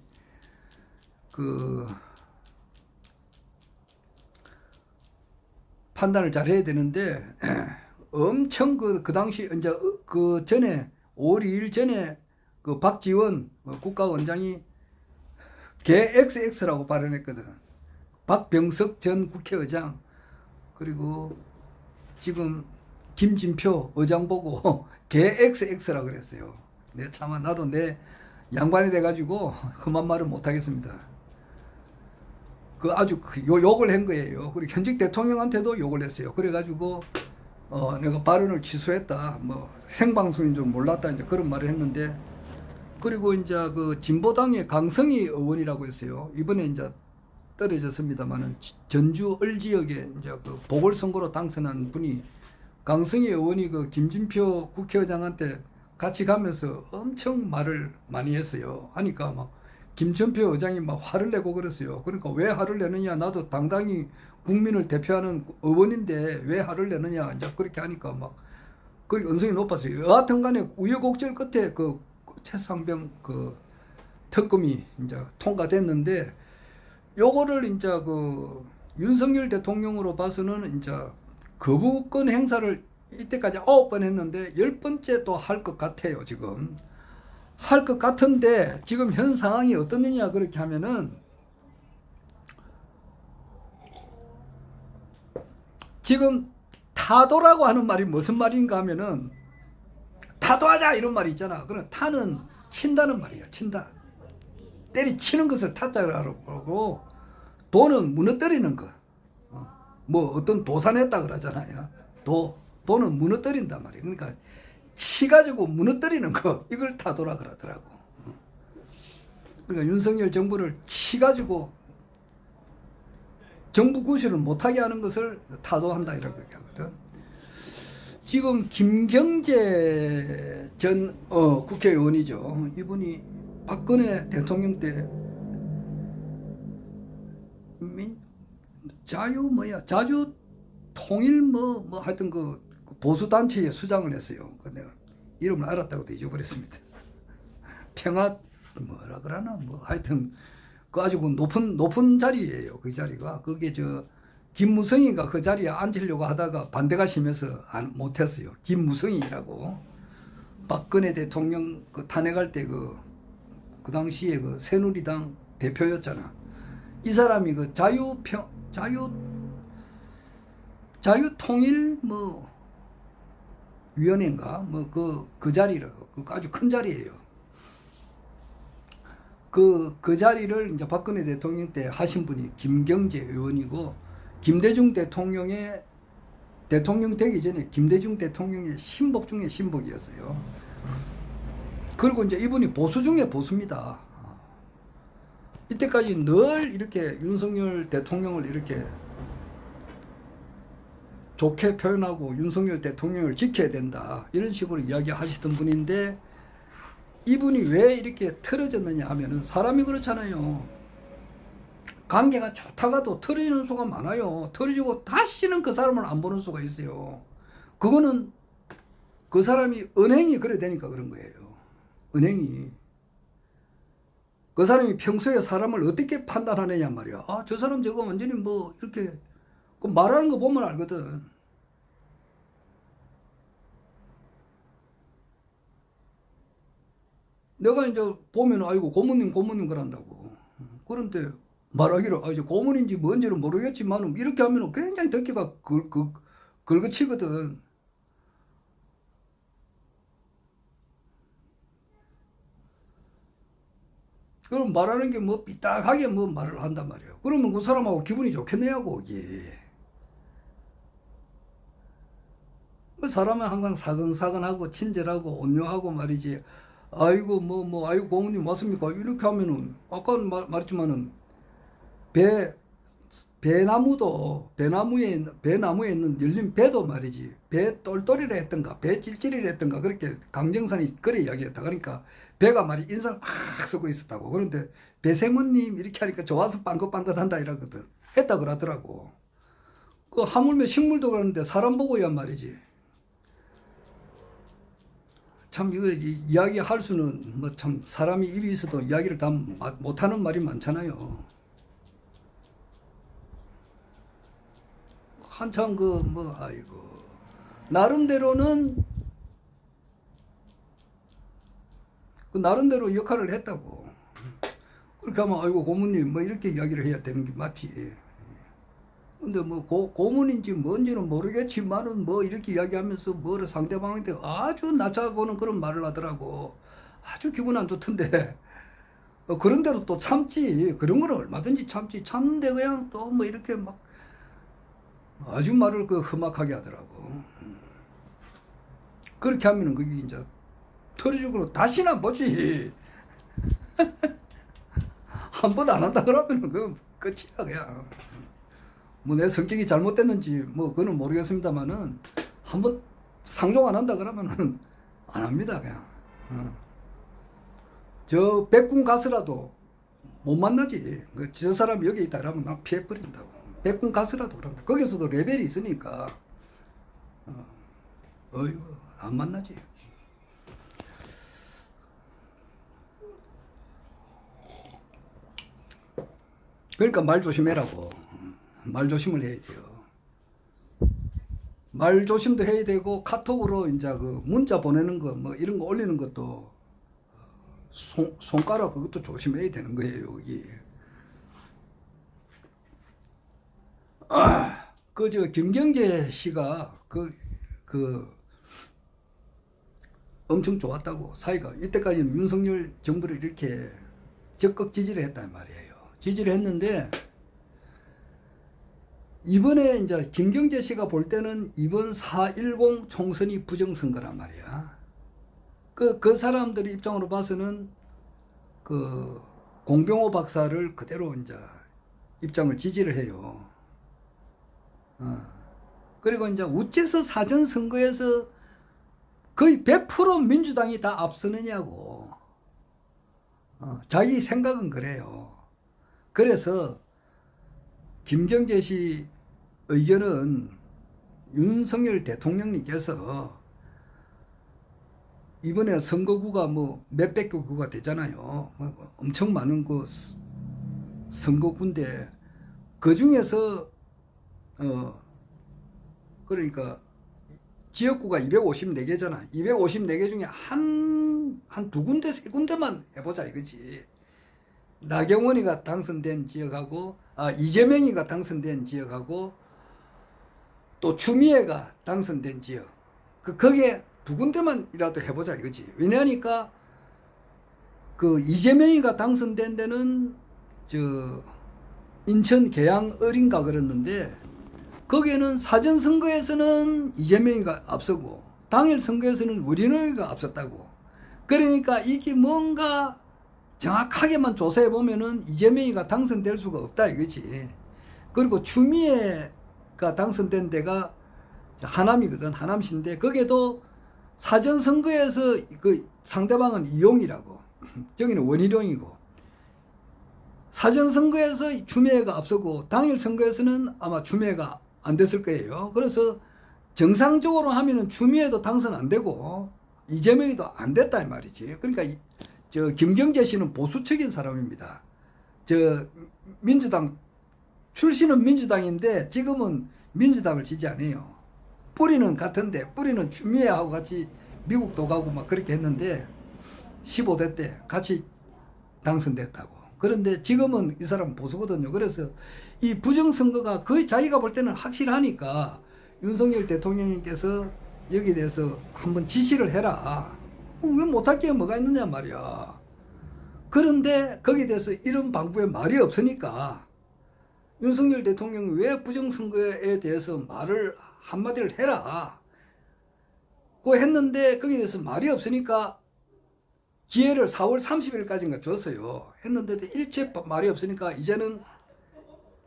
판단을 잘 해야 되는데 엄청 그 당시 이제 전에 5월 2일 전에 박지원 국가원장이 개 XX라고 발언했거든. 박병석 전 국회의장, 그리고 지금 김진표 의장 보고 개 XX라 그랬어요. 차마 나도 내 양반이 돼가지고 험한 말은 못하겠습니다. 아주 욕을 한 거예요. 그리고 현직 대통령한테도 욕을 했어요. 그래가지고 내가 발언을 취소했다. 뭐 생방송인 줄 몰랐다. 이제 그런 말을 했는데, 그리고 이제 진보당의 강성희 의원이라고 했어요. 이번에 이제 떨어졌습니다만은 전주 을지역에 이제 보궐선거로 당선한 분이, 강성희 의원이 김진표 국회의장한테 같이 가면서 엄청 말을 많이 했어요. 하니까 막 김진표 의장이 막 화를 내고 그랬어요. 그러니까 왜 화를 내느냐, 나도 당당히 국민을 대표하는 의원인데 왜 화를 내느냐, 이제 그렇게 하니까 막 그리고 언성이 높았어요. 여하튼 간에 우여곡절 끝에 최상병 특검이 이제 통과됐는데, 요거를 이제 윤석열 대통령으로 봐서는 이제 거부권 행사를 이때까지 9번 했는데 10번째 또 할 것 같아요. 지금 할 것 같은데, 지금 현 상황이 어떠느냐 그렇게 하면은, 지금 다 타도라고 하는 말이 무슨 말인가 하면은 타도하자 이런 말이 있잖아. 그럼 타는 친다는 말이야. 친다. 때리치는 것을 타자라고 그러고 도는 무너뜨리는 거. 뭐 어떤 도산했다 그러잖아요. 도는 무너뜨린단 말이에요. 그러니까 치가지고 무너뜨리는 거 이걸 타도라 그러더라고. 그러니까 윤석열 정부를 치가지고 정부 구실을 못하게 하는 것을 타도한다 이라고 얘기하거든. 지금 김경재 전 국회의원이죠. 이분이 박근혜 대통령 때 자주 통일 하여튼 그 보수 단체에 수장을 했어요. 내가 이름을 알았다고도 잊어버렸습니다. 평화 뭐라 그러나 하여튼 그 아주 높은 자리예요. 그 자리가 그게 김무성이가 그 자리에 앉으려고 하다가 반대가 심해서 못했어요. 김무성이라고 박근혜 대통령 그 탄핵할 때 그 당시에 그 새누리당 대표였잖아. 이 사람이 그 자유통일 위원회인가 그 자리라고 그 아주 큰 자리예요. 그 자리를 이제 박근혜 대통령 때 하신 분이 김경재 의원이고 김대중 대통령의 대통령 되기 전에 김대중 대통령의 신복 중에 신복이었어요. 그리고 이제 이분이 보수 중에 보수입니다. 이때까지 늘 이렇게 윤석열 대통령을 이렇게 좋게 표현하고 윤석열 대통령을 지켜야 된다 이런 식으로 이야기하시던 분인데 이분이 왜 이렇게 틀어졌느냐 하면은 사람이 그렇잖아요. 관계가 좋다가도 틀어지는 수가 많아요. 틀어지고 다시는 그 사람을 안 보는 수가 있어요. 그거는 그 사람이 은행이 그래 되니까 그런 거예요. 은행이 그 사람이 평소에 사람을 어떻게 판단하느냐 말이야. 아, 저 사람 저거 완전히 이렇게 그 말하는 거 보면 알거든. 내가 이제 보면 아이고 고모님 그런다고. 그런데 말하기를 이제 고모인지 뭔지는 모르겠지만 이렇게 하면 굉장히 듣기가 긁어치거든. 그럼 말하는 게 삐딱하게 말을 한단 말이에요. 그러면 그 사람하고 기분이 좋겠냐고, 이게. 그 사람은 항상 사근사근하고 친절하고 온유하고 말이지. 아이고, 아이고, 고모님 왔습니까? 이렇게 하면은, 아까 말했지만은, 배나무에 있는 열린 배도 말이지. 배 똘똘이라 했던가, 배 찔찔이라 했던가, 그렇게 강정산이 그래 이야기했다. 그러니까, 배가 말이 인상을 막 쓰고 있었다고. 그런데 배세모님 이렇게 하니까 좋아서 빵긋빵긋한다 이러거든. 했다 그러더라고. 그 하물며 식물도 그러는데 사람 보고야 말이지. 참 이거 이야기할 수는 참 사람이 입이 있어도 이야기를 다 못하는 말이 많잖아요. 한참 아이고 나름대로는 나름대로 역할을 했다고. 그렇게 하면 아이고 고모님 이렇게 이야기를 해야 되는 게 맞지. 근데 고모인지 뭔지는 모르겠지만은 이렇게 이야기하면서 뭐를 상대방한테 아주 낮춰보는 그런 말을 하더라고. 아주 기분 안 좋던데. 그런 대로 또 참지. 그런 거는 얼마든지 참지. 참는데 그냥 또 이렇게 막 아주 말을 험악하게 하더라고. 그렇게 하면은 그게 이제 털어주고 다시는 보지. 한 번 안 한다 그러면은 끝이야 그냥. 내 성격이 잘못됐는지 그거는 모르겠습니다만은 한 번 상종 안 한다 그러면은 안 합니다 그냥. 저 백군 가서라도 못 만나지. 저 사람이 여기 있다 그러면 나 피해버린다고. 백군 가서라도 그런다. 거기서도 레벨이 있으니까 어이구 안 만나지. 그러니까 말 조심해라고. 말 조심을 해야 돼요. 말 조심도 해야 되고 카톡으로 이제 문자 보내는 거 이런 거 올리는 것도 손가락 그것도 조심해야 되는 거예요. 여기. 그 저 김경재 씨가 엄청 좋았다고, 사이가. 이때까지는 윤석열 정부를 이렇게 적극 지지를 했단 말이에요. 지지를 했는데 이번에 이제 김경재 씨가 볼 때는 이번 4.10 총선이 부정선거란 말이야. 그 사람들의 입장으로 봐서는 그 공병호 박사를 그대로 이제 입장을 지지를 해요. 그리고 이제 우째서 사전선거에서 거의 100% 민주당이 다 앞서느냐고. 자기 생각은 그래요. 그래서 김경재 씨 의견은 윤석열 대통령님께서 이번에 선거구가 뭐 몇백 개 구가 되잖아요. 엄청 많은 그 선거구인데 그 중에서 그러니까 지역구가 254개잖아. 254개 중에 한 두 군데, 세 군데만 해보자 이거지. 나경원이가 당선된 지역하고, 이재명이가 당선된 지역하고, 또 추미애가 당선된 지역. 거기에 두 군데만이라도 해보자 이거지. 왜냐니까, 그 이재명이가 당선된 데는, 인천 계양 어린가 그랬는데, 거기에는 사전선거에서는 이재명이가 앞서고 당일 선거에서는 우리너가 앞섰다고. 그러니까 이게 뭔가 정확하게만 조사해 보면은 이재명이가 당선될 수가 없다 이거지. 그리고 추미애가 당선된 데가 하남이거든. 하남시인데 거기에도 사전선거에서 그 상대방은 이용이라고, 저기는 원희룡이고, 사전선거에서 추미애가 앞서고 당일 선거에서는 아마 추미애가 안 됐을 거예요. 그래서 정상적으로 하면은 추미애도 당선 안 되고 이재명이도 안 됐다 이 말이지. 그러니까 저 김경재 씨는 보수적인 사람입니다. 민주당 출신은 민주당인데 지금은 민주당을 지지 않아요. 뿌리는 같은데, 뿌리는 추미애하고 같이 미국도 가고 막 그렇게 했는데 15대 때 같이 당선됐다고. 그런데 지금은 이 사람은 보수거든요. 그래서 이 부정선거가 거의 자기가 볼 때는 확실하니까 윤석열 대통령님께서 여기에 대해서 한번 지시를 해라. 왜 못할 게 뭐가 있느냐 말이야. 그런데 거기에 대해서 이런 방법에 말이 없으니까 윤석열 대통령이 왜 부정선거에 대해서 말을 한마디를 해라. 그거 했는데 거기에 대해서 말이 없으니까 기회를 4월 30일까지인가 줬어요. 했는데도 일체 말이 없으니까 이제는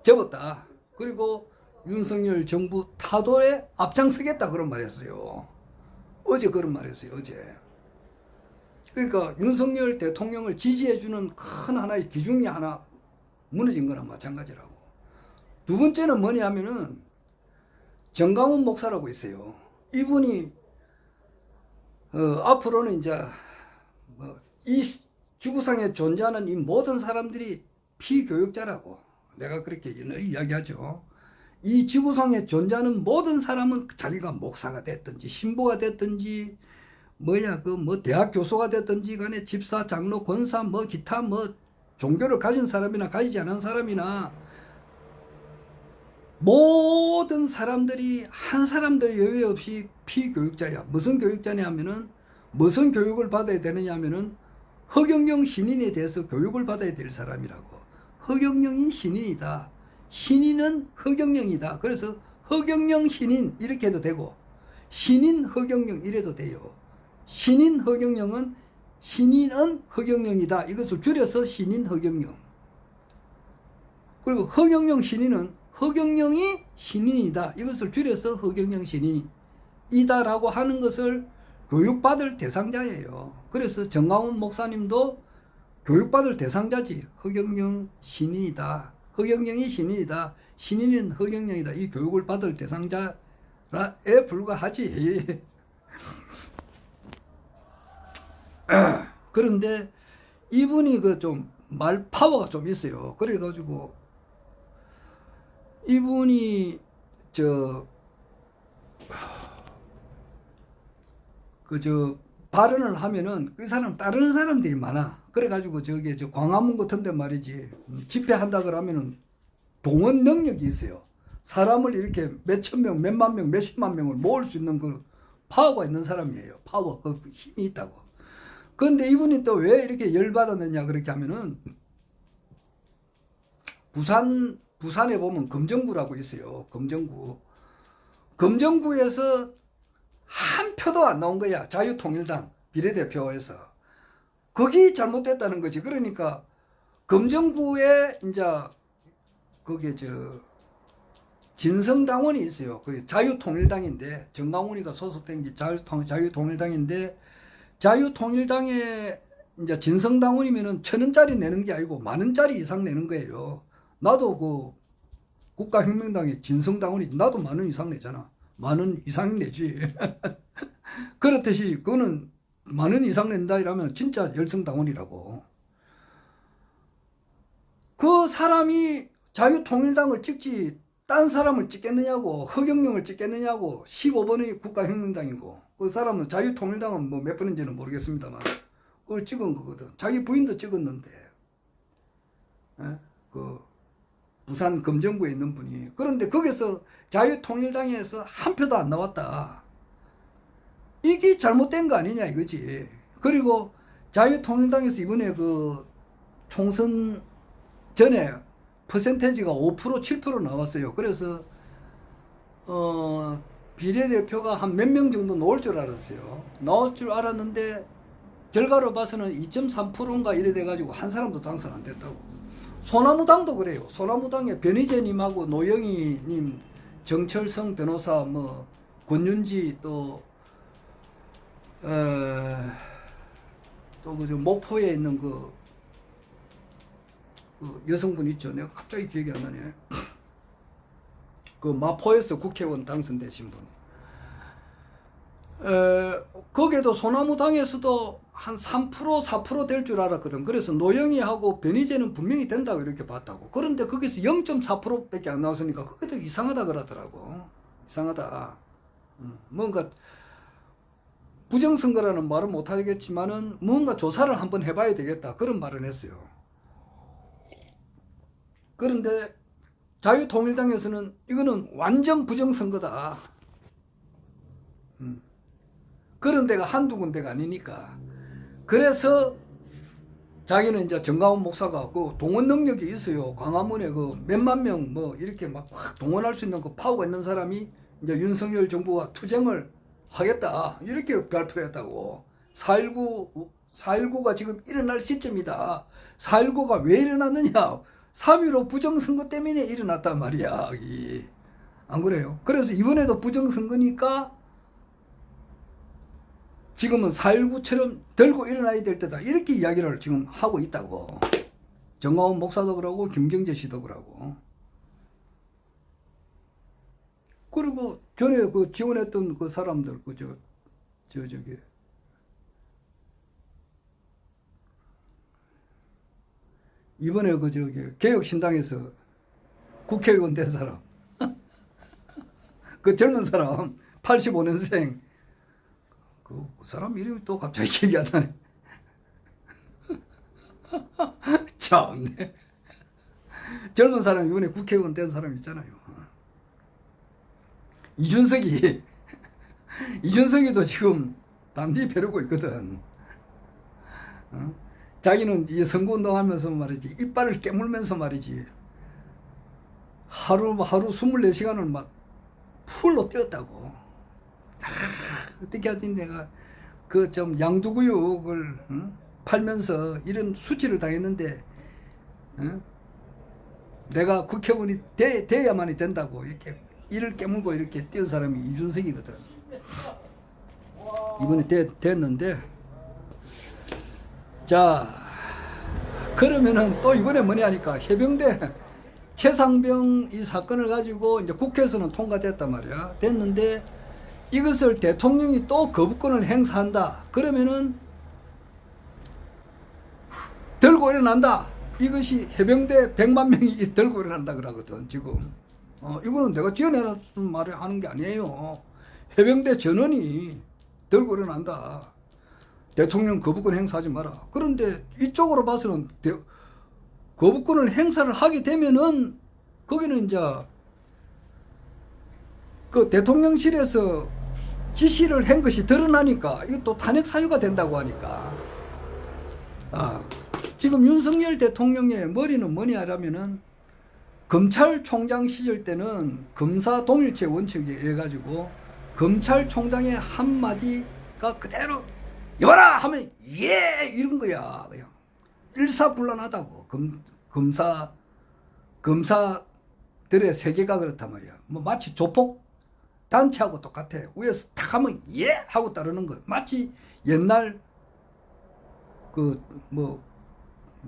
접었다. 그리고 윤석열 정부 타도에 앞장서겠다 그런 말 했어요. 어제 그런 말 했어요. 어제. 그러니까 윤석열 대통령을 지지해주는 큰 하나의 기준이 하나 무너진 거나 마찬가지라고. 두 번째는 뭐냐 하면은 정강훈 목사라고 있어요. 이분이 앞으로는 이제 이 지구상에 존재하는 이 모든 사람들이 피교육자라고 내가 그렇게 늘 이야기하죠. 이 지구상에 존재하는 모든 사람은 자기가 목사가 됐든지 신부가 됐든지 대학 교수가 됐든지 간에 집사, 장로, 권사, 기타 종교를 가진 사람이나 가지지 않은 사람이나 모든 사람들이 한 사람도 예외 없이 피교육자야. 무슨 교육자냐 하면은 무슨 교육을 받아야 되느냐 하면은 허경영 신인에 대해서 교육을 받아야 될 사람이라고. 허경영이 신인이다. 신인은 허경영이다. 그래서 허경영 신인 이렇게 해도 되고 신인 허경영 이래도 돼요. 신인 허경영은 신인은 허경영이다. 이것을 줄여서 신인 허경영. 그리고 허경영 신인은 허경영이 신인이다. 이것을 줄여서 허경영 신인이다라고 하는 것을 교육받을 대상자예요. 그래서 정강훈 목사님도 교육받을 대상자지. 허경영 신인이다. 허경영이 신인이다. 신인은 허경영이다. 이 교육을 받을 대상자에 불과하지. 그런데 이분이 좀 말 파워가 좀 있어요. 그래가지고 이분이 발언을 하면은 그 사람 따르는 사람들이 많아. 그래가지고 광화문 같은 데 말이지 집회한다 그러면은 동원 능력이 있어요. 사람을 이렇게 몇천 명, 몇만 명, 몇십만 명을 모을 수 있는 그 파워가 있는 사람이에요. 파워, 그 힘이 있다고. 그런데 이분이 또 왜 이렇게 열받았느냐 그렇게 하면은 부산에 보면 검정구라고 있어요. 검정구. 검정구에서 한 표도 안 나온 거야. 자유통일당 비례대표에서. 거기 잘못됐다는 거지. 그러니까 검정구에 이제 거기에 진성당원이 있어요. 그 자유통일당인데 정강훈이가 소속된 게 자유통일당인데 자유통일당에 이제 진성당원이면은 1,000원짜리 내는 게 아니고 10,000원짜리 이상 내는 거예요. 나도 그 국가혁명당의 진성당원이 나도 10,000원 이상 내잖아. 10,000원 이상 내지. 그렇듯이 그거는 10,000원 이상 낸다 이러면 진짜 열성당원이라고. 그 사람이 자유통일당을 찍지 딴 사람을 찍겠느냐고. 허경영을 찍겠느냐고. 15번의 국가혁명당이고 그 사람은 자유통일당은 뭐 몇 번인지는 모르겠습니다만 그걸 찍은 거거든. 자기 부인도 찍었는데 그 부산 검정구에 있는 분이. 그런데 거기서 자유통일당에서 한 표도 안 나왔다. 이게 잘못된 거 아니냐 이거지. 그리고 자유통일당에서 이번에 그 총선 전에 퍼센테이지가 5% 7% 나왔어요. 그래서 비례대표가 한 몇 명 정도 나올 줄 알았어요. 나올 줄 알았는데 결과로 봐서는 2.3%인가 이래 돼가지고 한 사람도 당선 안 됐다고. 소나무당도 그래요. 소나무당에 변희재님하고 노영희님, 정철성 변호사, 뭐 권윤지 또 그 목포에 있는 그 여성분 있죠. 내가 갑자기 기억이 안 나네. 그 마포에서 국회의원 당선되신 분. 거기에도 소나무당에서도 한 3% 4% 될 줄 알았거든. 그래서 노영희하고 변희재는 분명히 된다고 이렇게 봤다고. 그런데 거기서 0.4%밖에 안 나왔으니까 그게 더 이상하다 그러더라고. 이상하다. 뭔가 부정선거라는 말은 못하겠지만은 뭔가 조사를 한번 해봐야 되겠다. 그런 말을 했어요. 그런데 자유통일당에서는 이거는 완전 부정선거다. 그런 데가 한두 군데가 아니니까. 그래서 자기는 이제 정강훈 목사가 그 동원 능력이 있어요. 광화문에 그 몇만 명 뭐 이렇게 막 확 동원할 수 있는 그 파워가 있는 사람이 이제 윤석열 정부와 투쟁을 하겠다. 이렇게 발표했다고. 4.19가 지금 일어날 시점이다. 4.19가 왜 일어났느냐. 3.15 부정선거 때문에 일어났단 말이야. 안 그래요? 그래서 이번에도 부정선거니까 지금은 4.19처럼 들고 일어나야 될 때다. 이렇게 이야기를 지금 하고 있다고. 정강훈 목사도 그러고 김경재 씨도 그러고. 그리고 전에 그 지원했던 그 사람들 저기 이번에 그 저기 개혁신당에서 국회의원 된 사람 그 젊은 사람 85년생 그 사람 이름이 또 갑자기 기억이 안 나네. 참네. 젊은 사람 이번에 국회의원 된 사람 있잖아요. 이준석이도 지금 담비 벼르고 있거든. 자기는 이 선거운동 하면서 말이지 이빨을 깨물면서 말이지 하루 24시간을 막 풀로 뛰었다고. 어떻게 하지 내가 그 좀 양두구육을 팔면서 이런 수치를 당했는데 내가 국회의원이 돼야만이 된다고 이렇게 이를 깨물고 이렇게 뛰은 사람이 이준석이거든. 이번에 됐는데 자 그러면은 또 이번에 뭐냐 하니까 해병대 최상병 이 사건을 가지고 이제 국회에서는 통과됐단 말이야. 됐는데 이것을 대통령이 또 거부권을 행사한다. 그러면은 들고 일어난다. 이것이 해병대 100만 명이 들고 일어난다 그러거든 지금. 이거는 내가 지어내는 말을 하는 게 아니에요. 해병대 전원이 들고 일어난다. 대통령 거부권 행사하지 마라. 그런데 이쪽으로 봐서는 거부권을 행사를 하게 되면은 거기는 이제 그 대통령실에서 지시를 한 것이 드러나니까 이게 또 탄핵 사유가 된다고 하니까 지금 윤석열 대통령의 머리는 뭐냐 하면은 검찰총장 시절 때는 검사 동일체 원칙에 의해 가지고 검찰총장의 한마디가 그대로 여봐라 하면 예 이런 거야. 그냥 일사불란하다고. 검사들의 세계가 그렇단 말이야. 뭐 마치 조폭 단체하고 똑같아. 위에서 탁 하면 예 하고 따르는 거. 마치 옛날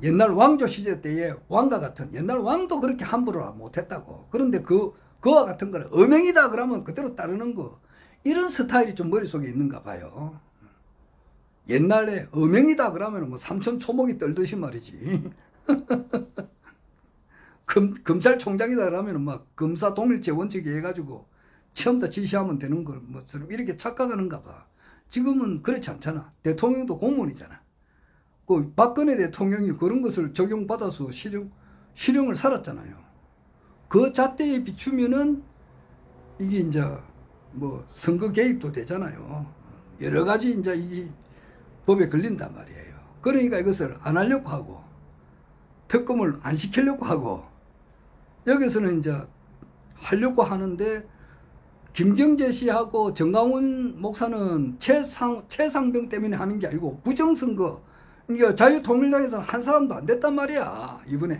옛날 왕조 시대 때의 왕과 같은, 옛날 왕도 그렇게 함부로 못했다고. 그런데 그와 같은 거는 엄행이다 그러면 그대로 따르는 거. 이런 스타일이 좀 머릿속에 있는가 봐요. 옛날에 엄행이다 그러면 뭐 삼천 초목이 떨듯이 말이지. 검찰총장이다 그러면 막 검사 동일체 원칙에 해가지고 처음부터 지시하면 되는 걸 뭐처럼 이렇게 착각하는가 봐. 지금은 그렇지 않잖아. 대통령도 공무원이잖아. 그 박근혜 대통령이 그런 것을 적용받아서 실형을 살았잖아요. 그 잣대에 비추면은 이게 이제 뭐 선거 개입도 되잖아요. 여러 가지 이제 이 법에 걸린단 말이에요. 그러니까 이것을 안 하려고 하고 특검을 안 시키려고 하고 여기서는 이제 하려고 하는데 김경재 씨하고 정강훈 목사는 최상병 때문에 하는 게 아니고 부정선거, 그러니까 자유통일당에서는 한 사람도 안 됐단 말이야 이번에.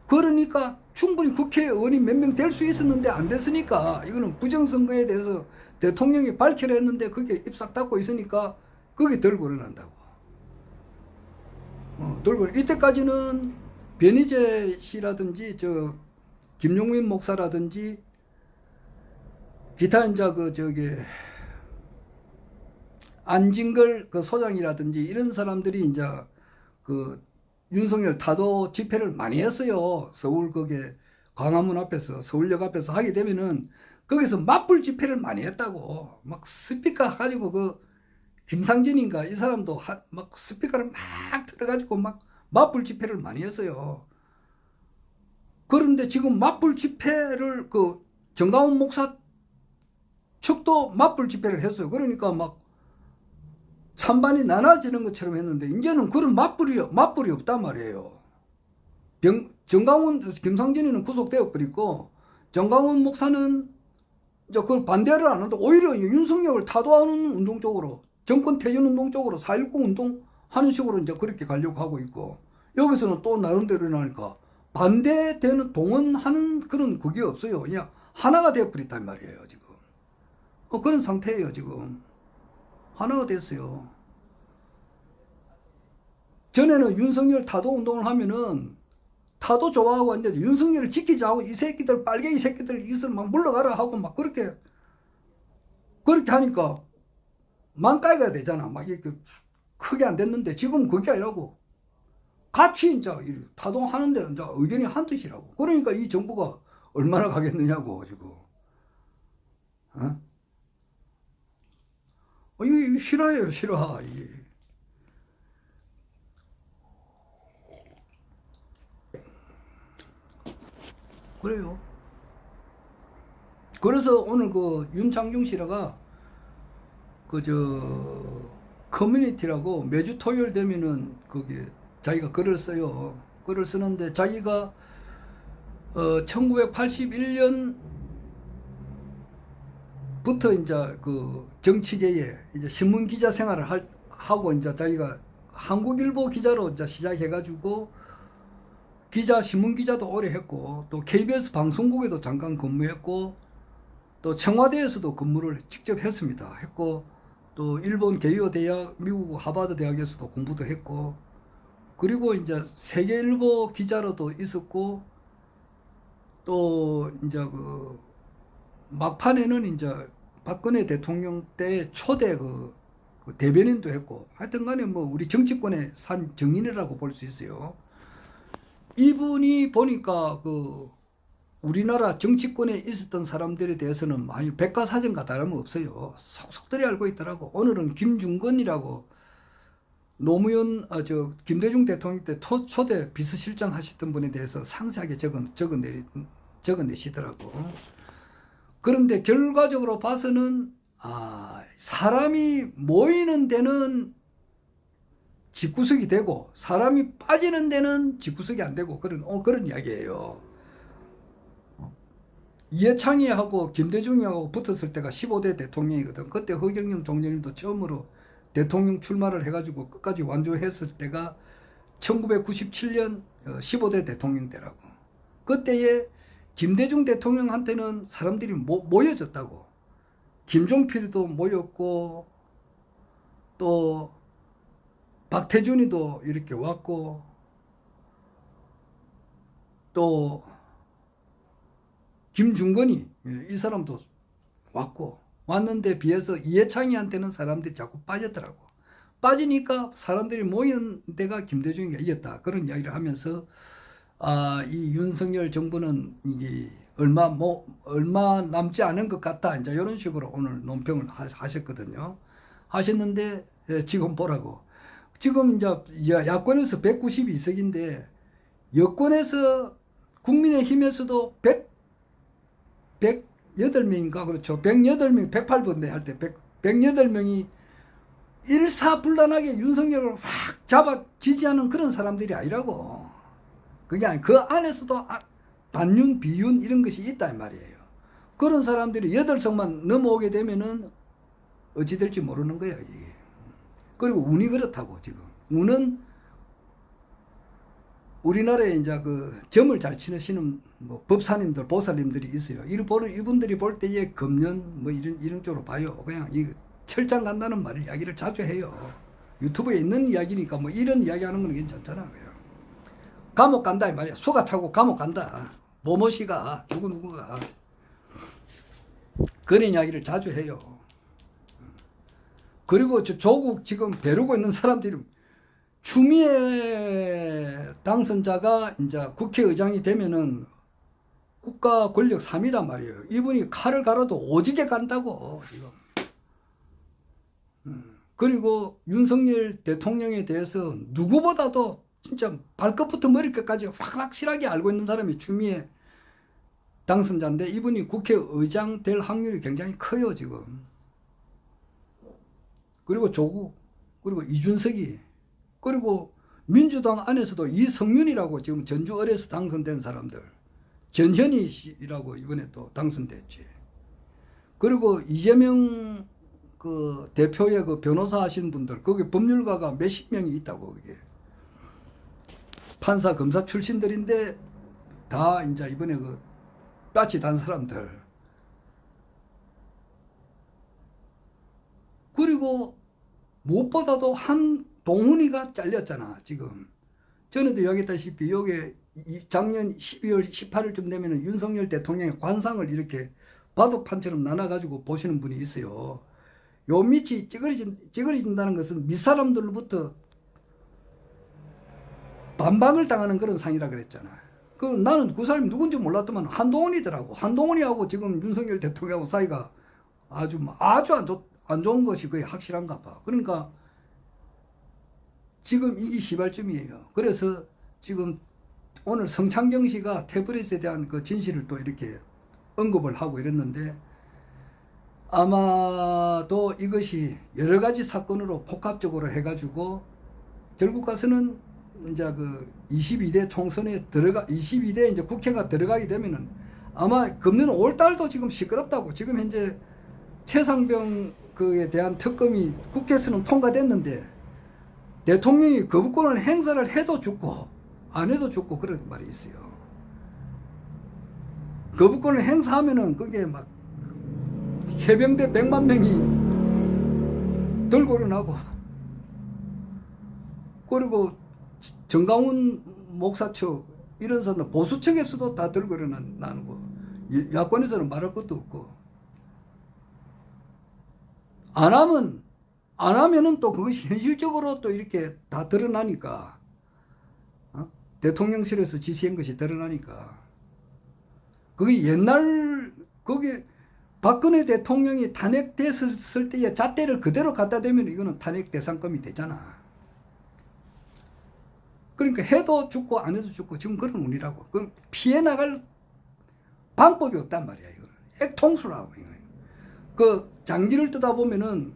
그러니까 충분히 국회의원이 몇 명 될 수 있었는데 안 됐으니까 이거는 부정선거에 대해서 대통령이 밝히려 했는데 그게 입싹 닫고 있으니까 그게 덜 거론한다고. 이때까지는 변희재 씨라든지 저 김용민 목사라든지 기타 이제 안진걸 그 소장이라든지 이런 사람들이 이제 그 윤석열 타도 집회를 많이 했어요. 서울 거기에 광화문 앞에서 서울역 앞에서 하게 되면은 거기서 맞불 집회를 많이 했다고. 막 스피커 가지고 그 김상진인가 이 사람도 막 스피커를 막 틀어가지고 막 맞불 집회를 많이 했어요. 그런데 지금 맞불 집회를 그 정강훈 목사 측도 맞불 집회를 했어요. 그러니까 막 찬반이 나눠지는 것처럼 했는데 이제는 그런 맞불이 없단 말이에요. 정강훈 김상진이는 구속되어 버리고 정강훈 목사는 이제 그걸 반대를 안 한다. 오히려 윤석열을 타도하는 운동 쪽으로, 정권 퇴진 운동 쪽으로 4.19 운동 하는 식으로 이제 그렇게 가려고 하고 있고, 여기서는 또 나름대로 나니까 반대되는 동원하는 그런 그게 없어요. 그냥 하나가 되어 버렸단 말이에요 지금. 그런 상태예요 지금. 하나가 됐어요. 전에는 윤석열 타도 운동을 하면은 타도 좋아하고 이제 윤석열을 지키자고 이 새끼들 빨갱이 새끼들 이것을 막 물러가라 하고 막 그렇게 하니까 만까이가 되잖아. 막 이렇게 크게 안 됐는데 지금 그게 아니라고 같이 이제 타동하는데 이제 의견이 한 뜻이라고. 그러니까 이 정부가 얼마나 가겠느냐고 지금. 이거 실화예요 실화. 이게. 그래요. 그래서 오늘 그 윤창중 씨라가 커뮤니티라고 매주 토요일 되면은 거기 자기가 글을 써요. 글을 쓰는데 자기가 1981년부터 이제 그 정치계에 이제 신문 기자 생활을 하고 이제 자기가 한국일보 기자로 이제 시작해가지고 신문 기자도 오래 했고 또 KBS 방송국에도 잠깐 근무했고 또 청와대에서도 근무를 직접 했고 또 일본 게이오 대학, 미국 하버드 대학에서도 공부도 했고 그리고 이제 세계일보 기자로도 있었고 또 이제 그 막판에는 이제 박근혜 대통령 때 초대 그 대변인도 했고 하여튼 간에 뭐 우리 정치권의 산 정인이라고 볼 수 있어요. 이분이 보니까 그 우리나라 정치권에 있었던 사람들에 대해서는 많이 백과사전과 다름없어요. 속속들이 알고 있더라고. 오늘은 김중건이라고 노무현 김대중 대통령 때 초대 비서실장 하셨던 분에 대해서 상세하게 적어내시더라고. 그런데 결과적으로 봐서는 사람이 모이는 데는 집구석이 되고 사람이 빠지는 데는 집구석이 안 되고 그런 이야기예요. 이해창이하고 김대중이하고 붙었을 때가 15대 대통령이거든. 그때 허경영 총장님도 처음으로 대통령 출마를 해가지고 끝까지 완주했을 때가 1997년 15대 대통령 때라고. 그때에 김대중 대통령한테는 사람들이 모여졌다고. 김종필도 모였고 또 박태준이도 이렇게 왔고 또 김중건이 이 사람도 왔는데 비해서 이해창이한테는 사람들이 자꾸 빠졌더라고. 빠지니까 사람들이 모인 데가 김대중이가 이겼다. 그런 이야기를 하면서 이 윤석열 정부는 이게 얼마 남지 않은 것 같다. 이제 이런 식으로 오늘 논평을 하셨거든요. 하셨는데 지금 보라고. 지금 이제 야권에서 192석인데 여권에서 국민의힘에서도 108명인가 그렇죠. 108명 108번대 할 때 108명이 일사불란하게 윤석열을 확 잡아 지지하는 그런 사람들이 아니라고. 그게 아니 그 안에서도 반윤 비윤 이런 것이 있다 이 말이에요. 그런 사람들이 8석만 넘어오게 되면은 어찌 될지 모르는 거예요 이게. 그리고 운이 그렇다고. 지금 운은 우리나라에 이제 그 점을 잘 치시는 뭐 법사님들, 보살님들이 있어요. 이분들이 볼 때에 금년 뭐 이런 쪽으로 봐요. 그냥 이 철장 간다는 말을 이야기를 자주 해요. 유튜브에 있는 이야기니까 뭐 이런 이야기 하는 건 괜찮잖아요. 감옥 간다 이 말이야. 수가 타고 감옥 간다. 모모씨가 누구가 그런 이야기를 자주 해요. 그리고 조국 지금 벼르고 있는 사람들이 추미애 당선자가 이제 국회의장이 되면은 국가 권력 3위란 말이에요. 이분이 칼을 갈아도 오지게 간다고 지금. 그리고 윤석열 대통령에 대해서 누구보다도 진짜 발끝부터 머리끝까지 확실하게 알고 있는 사람이 추미애 당선자인데 이분이 국회의장 될 확률이 굉장히 커요 지금. 그리고 조국, 그리고 이준석이, 그리고 민주당 안에서도 이성윤이라고 지금 전주을에서 당선된 사람들, 전현희 씨라고 이번에 또 당선됐지. 그리고 이재명 그 대표의 그 변호사 하신 분들, 거기 법률가가 몇십 명이 있다고. 그게 판사 검사 출신들인데 다 이제 이번에 그 빠치 단 사람들. 그리고 무엇보다도 한동훈이가 잘렸잖아 지금. 전에도 이야기했다시피 요게 작년 12월 18일쯤 되면은 윤석열 대통령의 관상을 이렇게 바둑판처럼 나눠가지고 보시는 분이 있어요. 요 밑이 찌그러진다는 것은 밑사람들로부터 반박을 당하는 그런 상이라 그랬잖아. 나는 그 사람이 누군지 몰랐더만 한동훈이더라고. 한동훈이하고 지금 윤석열 대통령하고 사이가 아주 안 좋은 것이 거의 확실한가 봐. 그러니까 지금 이게 시발점이에요. 그래서 지금 오늘 성창경 씨가 태블릿에 대한 그 진실을 또 이렇게 언급을 하고 이랬는데 아마도 이것이 여러 가지 사건으로 복합적으로 해가지고 결국 가서는 이제 그 22대 총선에 22대 이제 국회가 들어가게 되면은 아마 금년 5월달도 지금 시끄럽다고. 지금 현재 최상병 그에 대한 특검이 국회에서는 통과됐는데 대통령이 거부권을 행사를 해도 죽고 안 해도 죽고 그런 말이 있어요. 거부권을 행사하면은 그게 막 해병대 100만 명이 들고 일어나고, 그리고 정강훈 목사 측 이런 사람들 보수 측에서도 다 들고 일어나는 거. 야권에서는 말할 것도 없고. 안 하면은 또 그것이 현실적으로 또 이렇게 다 드러나니까, 대통령실에서 지시한 것이 드러나니까. 그게 거기 박근혜 대통령이 탄핵됐을 때의 잣대를 그대로 갖다 대면 이거는 탄핵 대상감이 되잖아. 그러니까 해도 죽고 안 해도 죽고 지금 그런 운이라고. 그럼 피해 나갈 방법이 없단 말이야. 이거는 핵통수라고. 그 장기를 뜨다 보면은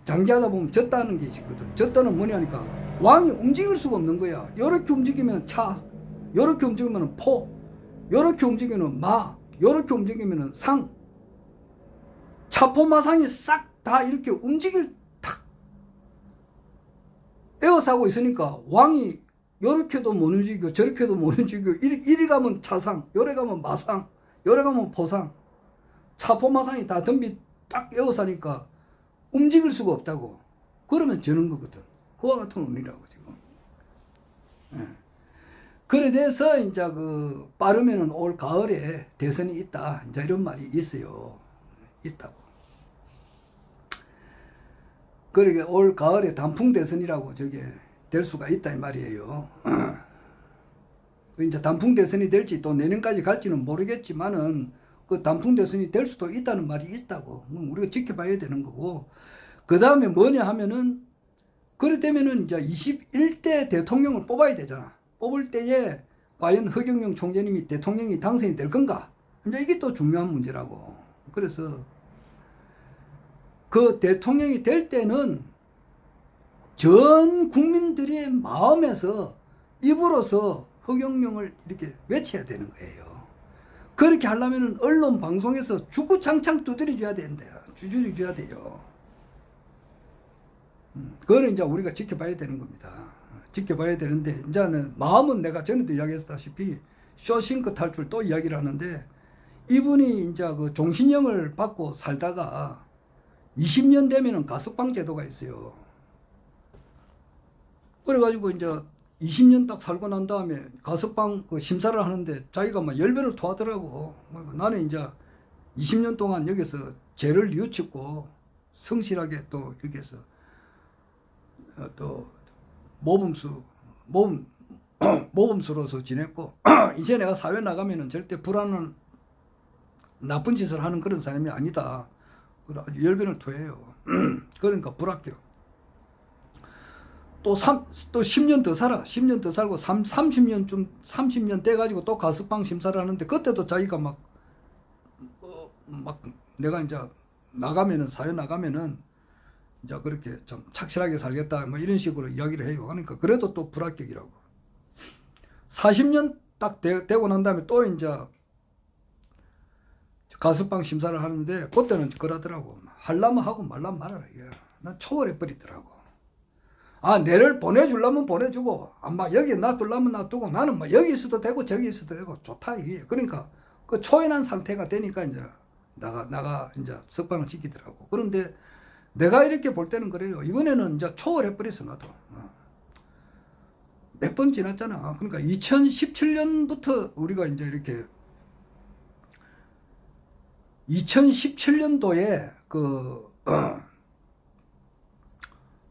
장기하다 보면 졌다는 게 있거든. 졌다는 뭐냐니까 왕이 움직일 수가 없는 거야. 요렇게 움직이면 차, 요렇게 움직이면 포, 요렇게 움직이면 마, 요렇게 움직이면 상, 차포마상이 싹 다 이렇게 움직일 탁 에워싸고 있으니까 왕이 요렇게도 못 움직이고 저렇게도 못 움직이고 이리 가면 차상, 요래 가면 마상, 요래 가면 포상, 차포마상이 다 덤비 딱 에워싸니까 움직일 수가 없다고. 그러면 저는 거거든. 그와 같은 운이라고 지금. 예. 그래 돼서 이제 그 빠르면은 올 가을에 대선이 있다. 이제 이런 말이 있어요. 있다고. 그러게 올 가을에 단풍 대선이라고 저게 될 수가 있다 이 말이에요. 이제 단풍 대선이 될지 또 내년까지 갈지는 모르겠지만은 그 단풍 대선이 될 수도 있다는 말이 있다고. 우리가 지켜봐야 되는 거고. 그 다음에 뭐냐 하면은 그렇다면은 이제 21대 대통령을 뽑아야 되잖아. 뽑을 때에 과연 허경영 총재님이 대통령이 당선이 될 건가? 이제 이게 또 중요한 문제라고. 그래서 그 대통령이 될 때는 전 국민들의 마음에서 입으로서 허경영을 이렇게 외쳐야 되는 거예요. 그렇게 하려면은 언론 방송에서 주구장창 두드려줘야 된대요. 두드려줘야 돼요. 그거는 이제 우리가 지켜봐야 되는 겁니다. 지켜봐야 되는데 이제는 마음은 내가 전에도 이야기했다시피 쇼싱크 탈출 또 이야기를 하는데 이분이 이제 그 종신형을 받고 살다가 20년 되면은 가석방 제도가 있어요. 그래가지고 이제 20년 딱 살고 난 다음에 가석방 그 심사를 하는데 자기가 막 열변을 토하더라고. 나는 이제 20년 동안 여기서 죄를 뉘우치고 성실하게 또 여기서 또 모범수로서 지냈고 이제 내가 사회 나가면은 절대 불안한 나쁜 짓을 하는 그런 사람이 아니다. 아주 열변을 토해요. 그러니까 불합격. 또 10년 더 살아. 10년 더 살고 30년 돼가지고 또 가석방 심사를 하는데 그때도 자기가 막 내가 이제 나가면은 사회 나가면은 이제 그렇게 좀 착실하게 살겠다 뭐 이런 식으로 이야기를 해요. 그러니까 그래도 또 불합격이라고. 40년 딱 되고 난 다음에 또 이제 가석방 심사를 하는데 그때는 그러더라고. 하려면 하고 말라면 말아라. 난 초월해 버리더라고. 아, 내를 보내주려면 보내주고, 아마 여기 놔두려면 놔두고, 나는 뭐 여기 있어도 되고 저기 있어도 되고 좋다 이게. 그러니까 그 초연한 상태가 되니까 이제 나가 이제 석방을 시키더라고. 그런데 내가 이렇게 볼 때는 그래요. 이번에는 이제 초월해 버렸어 나도. 몇 번 지났잖아. 그러니까 2017년부터 우리가 이제 이렇게 2017년도에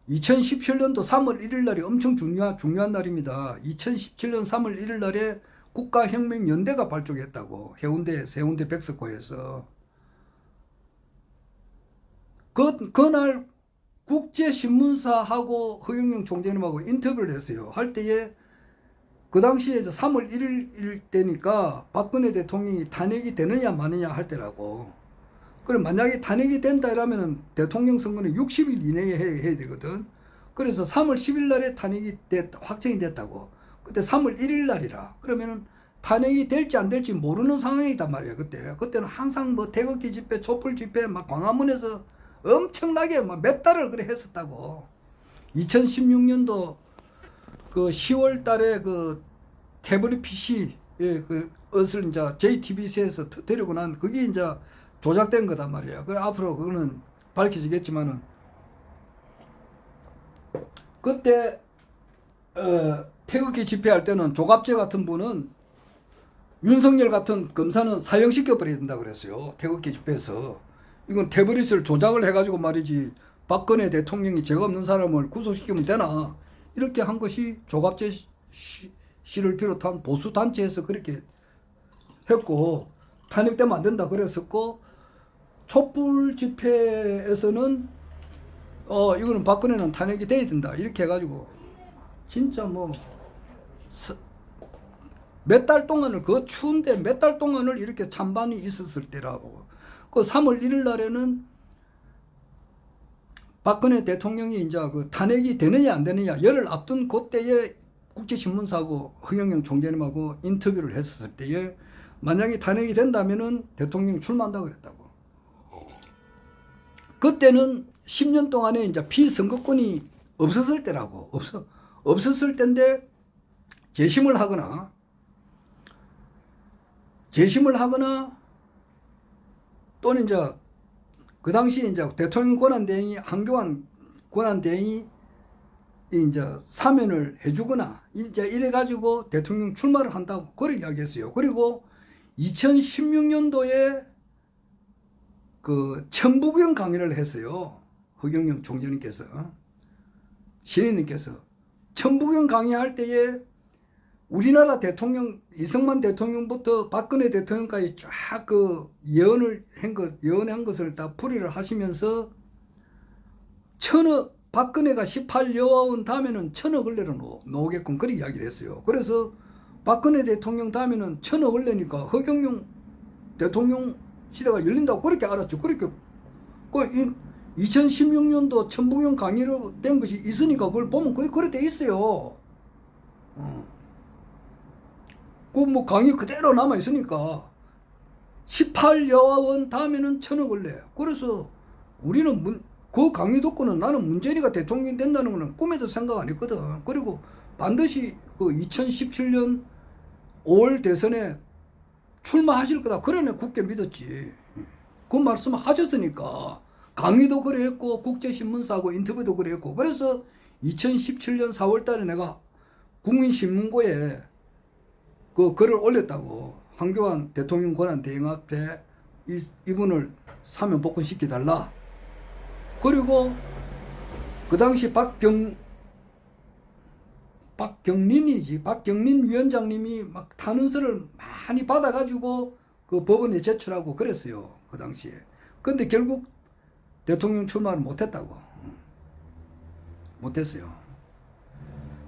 2017년도 3월 1일 날이 엄청 중요한 날입니다. 2017년 3월 1일 날에 국가혁명연대가 발족했다고. 세운대 백석고에서. 그날 국제신문사하고 허경영 총재님하고 인터뷰를 했어요. 할 때에 그 당시에 이제 3월 1일 때니까 박근혜 대통령이 탄핵이 되느냐 마느냐 할 때라고. 그럼 만약에 탄핵이 된다 이러면은 대통령 선거는 60일 이내에 해야 되거든. 그래서 3월 10일 날에 탄핵이 확정이 됐다고. 그때 3월 1일 날이라. 그러면은 탄핵이 될지 안 될지 모르는 상황이단 말이야. 그때는 항상 뭐 태극기 집회, 촛불 집회 막 광화문에서 엄청나게 막 몇 달을 그래 했었다고. 2016년도 그 10월 달에 그 태블릿 PC 그 것을 이제 JTBC에서 데리고 난 그게 이제 조작된 거단 말이야. 그 앞으로 그거는 밝혀지겠지만은 그때 태극기 집회할 때는 조갑재 같은 분은 윤석열 같은 검사는 사형시켜 버려야 된다 그랬어요. 태극기 집회에서. 이건 태블릿을 조작을 해가지고 말이지 박근혜 대통령이 죄가 없는 사람을 구속시키면 되나 이렇게 한 것이 조갑재 씨를 비롯한 보수 단체에서 그렇게 했고 탄핵되면 안 된다 그랬었고 촛불 집회에서는 이거는 박근혜는 탄핵이 돼야 된다 이렇게 해가지고 진짜 뭐 몇 달 동안을, 그 추운데 몇 달 동안을 이렇게 찬반이 있었을 때라고. 그 3월 1일 날에는 박근혜 대통령이 이제 그 탄핵이 되느냐 안 되느냐 열흘 앞둔 그때에 국제신문사하고 허경영 총재님하고 인터뷰를 했었을 때에 만약에 탄핵이 된다면은 대통령 출마한다고 그랬다고. 그때는 10년 동안에 이제 피선거권이 없었을 때라고. 없었을 때인데 재심을 하거나 또는 이제 그 당시 이제 대통령 권한대행이 한교안 권한대행이 이제 사면을 해주거나 이제 이래가지고 대통령 출마를 한다고 그렇게 이야기했어요. 그리고 2016년도에 그 천부경 강의를 했어요. 허경영 총재님께서, 신인님께서 천부경 강의할 때에 우리나라 대통령 이승만 대통령부터 박근혜 대통령까지 쫙 그 예언한 것을 다 풀이를 하시면서 박근혜가 18여원 다음에는 1,000억을 내놓게끔 그렇게 이야기를 했어요. 그래서 박근혜 대통령 다음에는 1,000억을 내니까 허경영 대통령 시대가 열린다고 그렇게 알았죠. 그렇게 2016년도 천부경 강의로 된 것이 있으니까 그걸 보면 그래 돼 있어요. 그 뭐 강의 그대로 남아 있으니까 18여원 다음에는 1,000억을 내. 그래서 우리는 그 강의 듣고는 나는 문재인이가 대통령이 된다는 거는 꿈에도 생각 안 했거든. 그리고 반드시 그 2017년 5월 대선에 출마하실 거다. 그래 내 굳게 믿었지. 그 말씀을 하셨으니까 강의도 그래 했고 국제신문사하고 인터뷰도 그래 했고. 그래서 2017년 4월 달에 내가 국민신문고에 그 글을 올렸다고. 한교안 대통령 권한대행 앞에 이분을 사면 복권시켜달라. 그리고 그 당시 박경린 위원장님이 막 탄원서를 많이 받아가지고 그 법원에 제출하고 그랬어요. 그 당시에. 근데 결국 대통령 출마를 못했다고. 못했어요.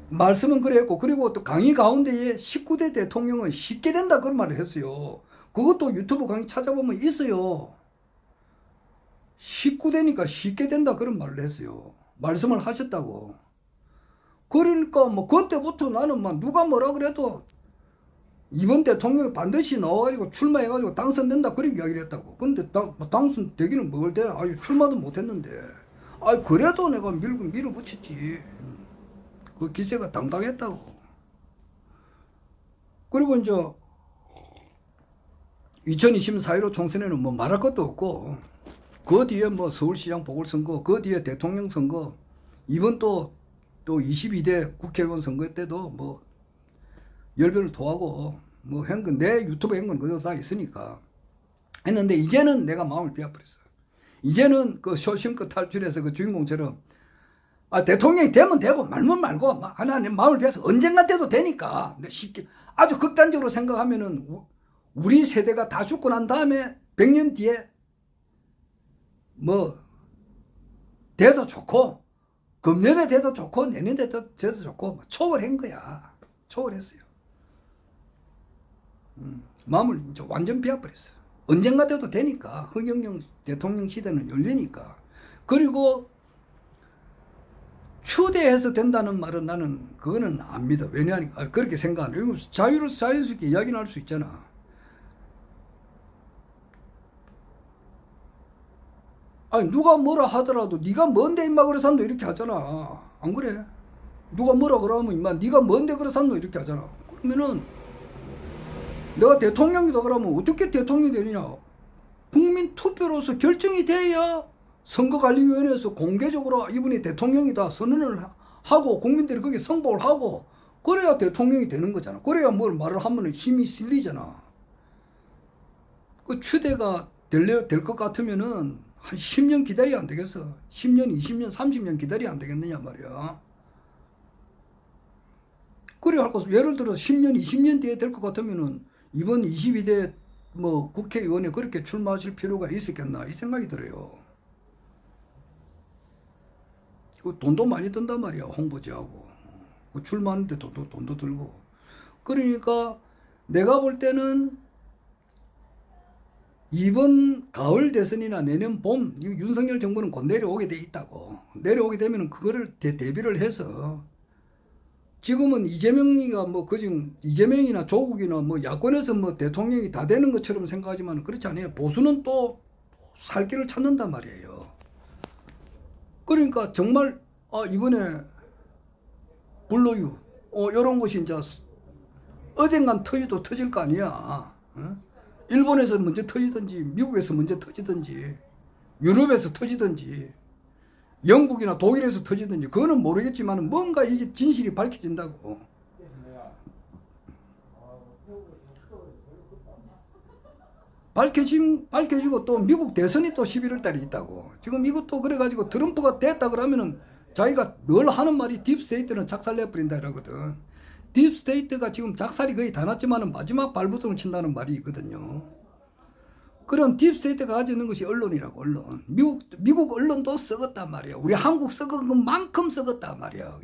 말씀은 그랬고, 그리고 또 강의 가운데에 19대 대통령은 쉽게 된다 그런 말을 했어요. 그것도 유튜브 강의 찾아보면 있어요. 19대니까 쉽게 된다 그런 말을 했어요. 말씀을 하셨다고. 그러니까 뭐 그때부터 나는 막 누가 뭐라 그래도 이번 대통령이 반드시 나와가지고 출마해가지고 당선된다 그렇게 이야기를 했다고. 근데 당선되기는 뭘 돼? 아니 출마도 못했는데. 아니 그래도 내가 밀어붙였지. 그 기세가 당당했다고. 그리고 이제 2020년 4.15 총선에는 뭐 말할 것도 없고, 그 뒤에 뭐 서울시장 보궐선거, 그 뒤에 대통령 선거, 이번 또 22대 국회의원 선거 때도 뭐 열변을 토하고 뭐 한 건 내 유튜브에 한 건 그대로 다 있으니까 했는데, 이제는 내가 마음을 비워버렸어. 이제는 그 쇼싱크 탈출해서 그 주인공처럼 대통령이 되면 되고 말면 말고 하나님 마음을 비워서 언젠가 돼도 되니까 쉽게 아주 극단적으로 생각하면은 우리 세대가 다 죽고 난 다음에 100년 뒤에 뭐 돼도 좋고, 금년에 돼도 좋고, 내년에 돼도 좋고, 초월한 거야. 초월했어요. 마음을 이제 완전 비워버렸어. 언젠가 돼도 되니까. 허경영 대통령 시대는 열리니까. 그리고 추대해서 된다는 말은 나는 그거는 안 믿어. 왜냐하니까 그렇게 생각하는. 자유롭게 이야기는 할 수 있잖아. 아니 누가 뭐라 하더라도 네가 뭔데 임마 그래 산노 이렇게 하잖아. 안 그래? 누가 뭐라 그러면 임마 네가 뭔데 그래 산노 이렇게 하잖아. 그러면은 내가 대통령이다 그러면 어떻게 대통령이 되느냐? 국민 투표로서 결정이 돼야 선거관리위원회에서 공개적으로 이분이 대통령이다 선언을 하고 국민들이 거기에 성복을 하고 그래야 대통령이 되는 거잖아. 그래야 뭘 말을 하면 힘이 실리잖아. 그 추대가 될 것 같으면은 한 10년 기다려야 안 되겠어. 10년, 20년, 30년 기다려야 안 되겠느냐 말이야. 그래 할 것은 예를 들어 10년, 20년 뒤에 될 것 같으면은 이번 22대 뭐 국회의원에 그렇게 출마하실 필요가 있었겠나 이 생각이 들어요. 그 돈도 많이 든단 말이야. 홍보지하고. 그 출마하는데 돈도 들고. 그러니까 내가 볼 때는 이번 가을 대선이나 내년 봄 윤석열 정부는 곧 내려오게 돼 있다고. 내려오게 되면 그거를 대비를 해서 지금은 이재명이가 뭐 그중 이재명이나 조국이나 뭐 야권에서 뭐 대통령이 다 되는 것처럼 생각하지만 그렇지 않아요. 보수는 또 살 길을 찾는단 말이에요. 그러니까 정말 이번에 불로유 이런 것이 이제 어젠간 터지도 터질 거 아니야. 어? 일본에서 먼저 터지든지 미국에서 먼저 터지든지 유럽에서 터지든지 영국이나 독일에서 터지든지 그거는 모르겠지만 뭔가 이게 진실이 밝혀진다고. 밝혀지고 또 미국 대선이 또 11월 달에 있다고. 지금 이것도 그래가지고 트럼프가 됐다 그러면은 자기가 늘 하는 말이 딥스테이트는 작살내버린다 이러거든. 딥스테이트가 지금 작살이 거의 다 났지만은 마지막 발부둥을 친다는 말이 있거든요. 그럼 딥스테이트가 가지고 있는 것이 언론이라고. 언론. 미국 언론도 썩었단 말이야. 우리 한국 썩은 것만큼 썩었단 말이야.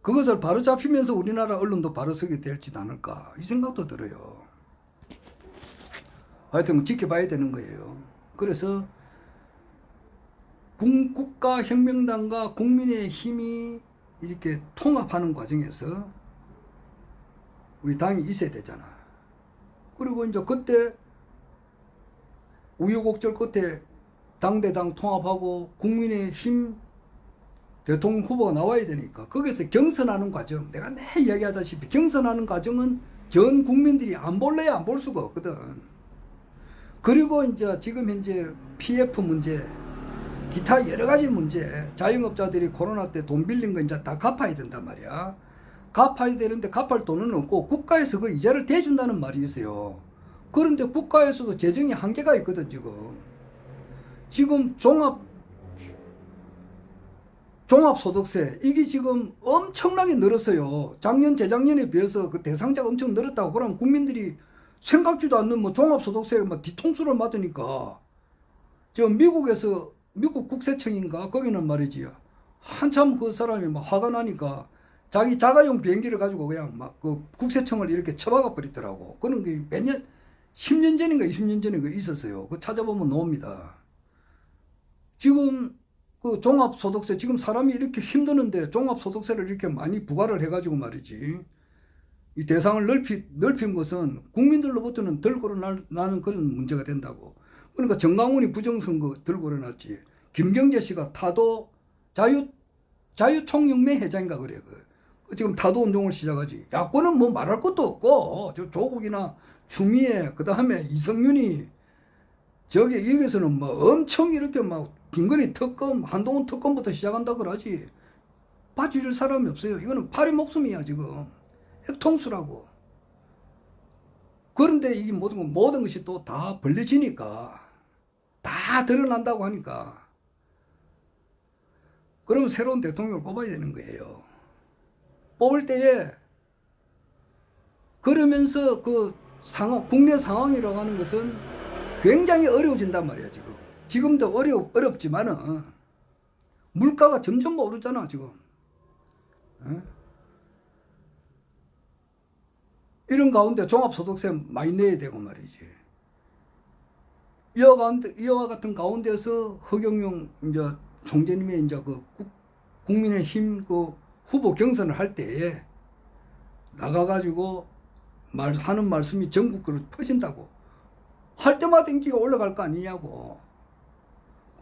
그것을 바로 잡히면서 우리나라 언론도 바로 서게 될지 않을까 이 생각도 들어요. 하여튼 지켜봐야 되는 거예요. 그래서 국가혁명당과 국민의힘이 이렇게 통합하는 과정에서 우리 당이 있어야 되잖아. 그리고 이제 그때 우여곡절 끝에 당대당 통합하고 국민의힘 대통령 후보가 나와야 되니까 거기서 경선하는 과정, 내가 늘 이야기하다시피 경선하는 과정은 전 국민들이 안 볼래야 안 볼 수가 없거든. 그리고 이제 지금 현재 PF 문제, 기타 여러 가지 문제, 자영업자들이 코로나 때 돈 빌린 거 이제 다 갚아야 된단 말이야. 갚아야 되는데 갚을 돈은 없고 국가에서 그 이자를 대준다는 말이 있어요. 그런데 국가에서도 재정이 한계가 있거든, 지금. 지금 종합소득세, 이게 지금 엄청나게 늘었어요. 작년, 재작년에 비해서 그 대상자가 엄청 늘었다고. 그럼 국민들이 생각지도 않는 뭐 종합소득세에 막 뒤통수를 맞으니까. 지금 미국 국세청인가? 거기는 말이지. 한참 그 사람이 막 화가 나니까 자기 자가용 비행기를 가지고 그냥 막 그 국세청을 이렇게 쳐박아 버리더라고. 그런 게 몇 년, 10년 전인가 20년 전인가 있었어요. 그거 찾아보면 나옵니다. 지금 그 종합소득세, 지금 사람이 이렇게 힘드는데 종합소득세를 이렇게 많이 부과를 해가지고 말이지. 이 대상을 넓힌 것은 국민들로부터는 덜 거론나는 그런 문제가 된다고. 그러니까 정강훈이 부정선거 들고 일어났지. 김경재 씨가 타도 자유총연맹 회장인가 그래. 지금 타도 운동을 시작하지. 야권은 뭐 말할 것도 없고, 조국이나 추미애, 그 다음에 이성윤이, 여기서는 뭐 엄청 이렇게 막 김건희 특검, 한동훈 특검부터 시작한다 그러지. 봐줄 사람이 없어요. 이거는 파리 목숨이야, 지금. 핵통수라고. 그런데 이게 모든 것이 또 다 벌려지니까, 다 드러난다고 하니까, 그러면 새로운 대통령을 뽑아야 되는 거예요. 뽑을 때에, 그러면서 그 국내 상황이라고 하는 것은 굉장히 어려워진단 말이야, 지금. 지금도 어렵지만은, 물가가 점점 오르잖아, 지금. 이런 가운데 종합소득세 많이 내야 되고 말이지. 이와 같은 가운데서 허경영 이제 총재님의 이제 그 국민의힘 그 후보 경선을 할 때에 나가가지고 하는 말씀이 전국으로 퍼진다고. 할 때마다 인기가 올라갈 거 아니냐고.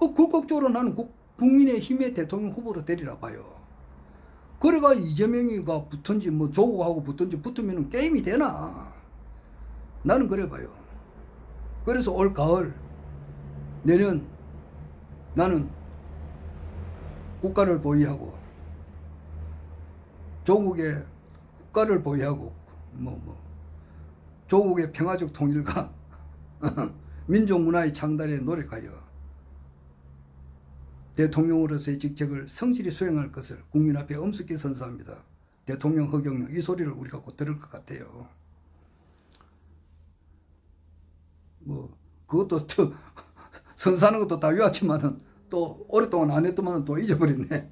적극적으로 나는 국민의힘의 대통령 후보로 데리라 봐요. 그래가 이재명이가 붙든지 뭐 조국하고 붙으면 게임이 되나? 나는 그래 봐요. 그래서 올 가을 내년 나는 국가를 보위하고 조국의 국가를 보위하고 조국의 평화적 통일과 민족 문화의 창달에 노력하여 대통령으로서의 직책을 성실히 수행할 것을 국민 앞에 엄숙히 선서합니다. 대통령 허경영, 이 소리를 우리가 곧 들을 것 같아요. 뭐 그것도 또 선서하는 것도 다 외웠지만은 또 오랫동안 안 했더만은 또 잊어버리네.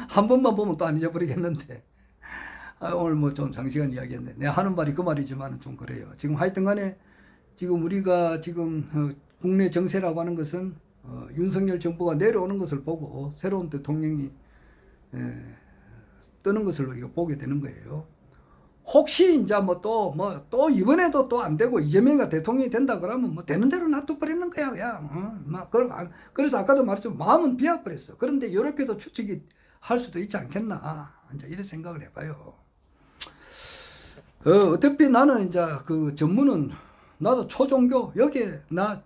한 번만 보면 또 안 잊어버리겠는데. 오늘 뭐 좀 장시간 이야기했네. 내가 하는 말이 그 말이지만 좀 그래요. 지금 하여튼 간에 지금 우리가 지금 국내 정세라고 하는 것은 윤석열 정부가 내려오는 것을 보고 새로운 대통령이 뜨는 것을 우리가 보게 되는 거예요. 혹시 이제 또 이번에도 또 안 되고 이재명이가 대통령이 된다 그러면 뭐 되는 대로 놔둬버리는 거야, 그냥. 그래서 아까도 말했죠. 마음은 비어버렸어. 그런데 이렇게도 추측이 할 수도 있지 않겠나. 이제 이런 생각을 해봐요. 어차피 나는 이제 그 전문은 나도 초종교, 여기에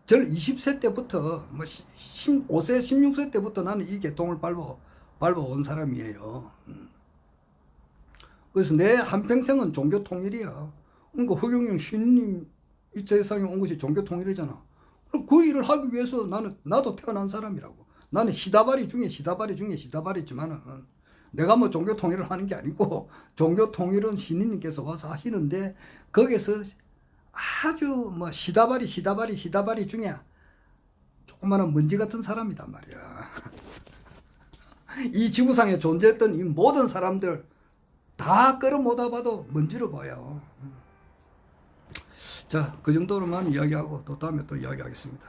절 20세 때부터, 뭐 15세, 16세 때부터 나는 이 계통을 밟아온 사람이에요. 그래서 내 한평생은 종교 통일이야. 그러니까 허경영 신님 이 세상에 온 것이 종교 통일이잖아. 그럼 그 일을 하기 위해서 나도 태어난 사람이라고. 나는 시다바리 중에 시다바리지만은 내가 뭐 종교 통일을 하는 게 아니고 종교 통일은 신인님께서 와서 하시는데 거기서 아주 뭐 시다바리 중에 조그마한 먼지 같은 사람이단 말이야. 이 지구상에 존재했던 이 모든 사람들 다 끌어모아 봐도 먼지로 보여. 자, 그 정도로만 이야기하고 또 다음에 또 이야기하겠습니다.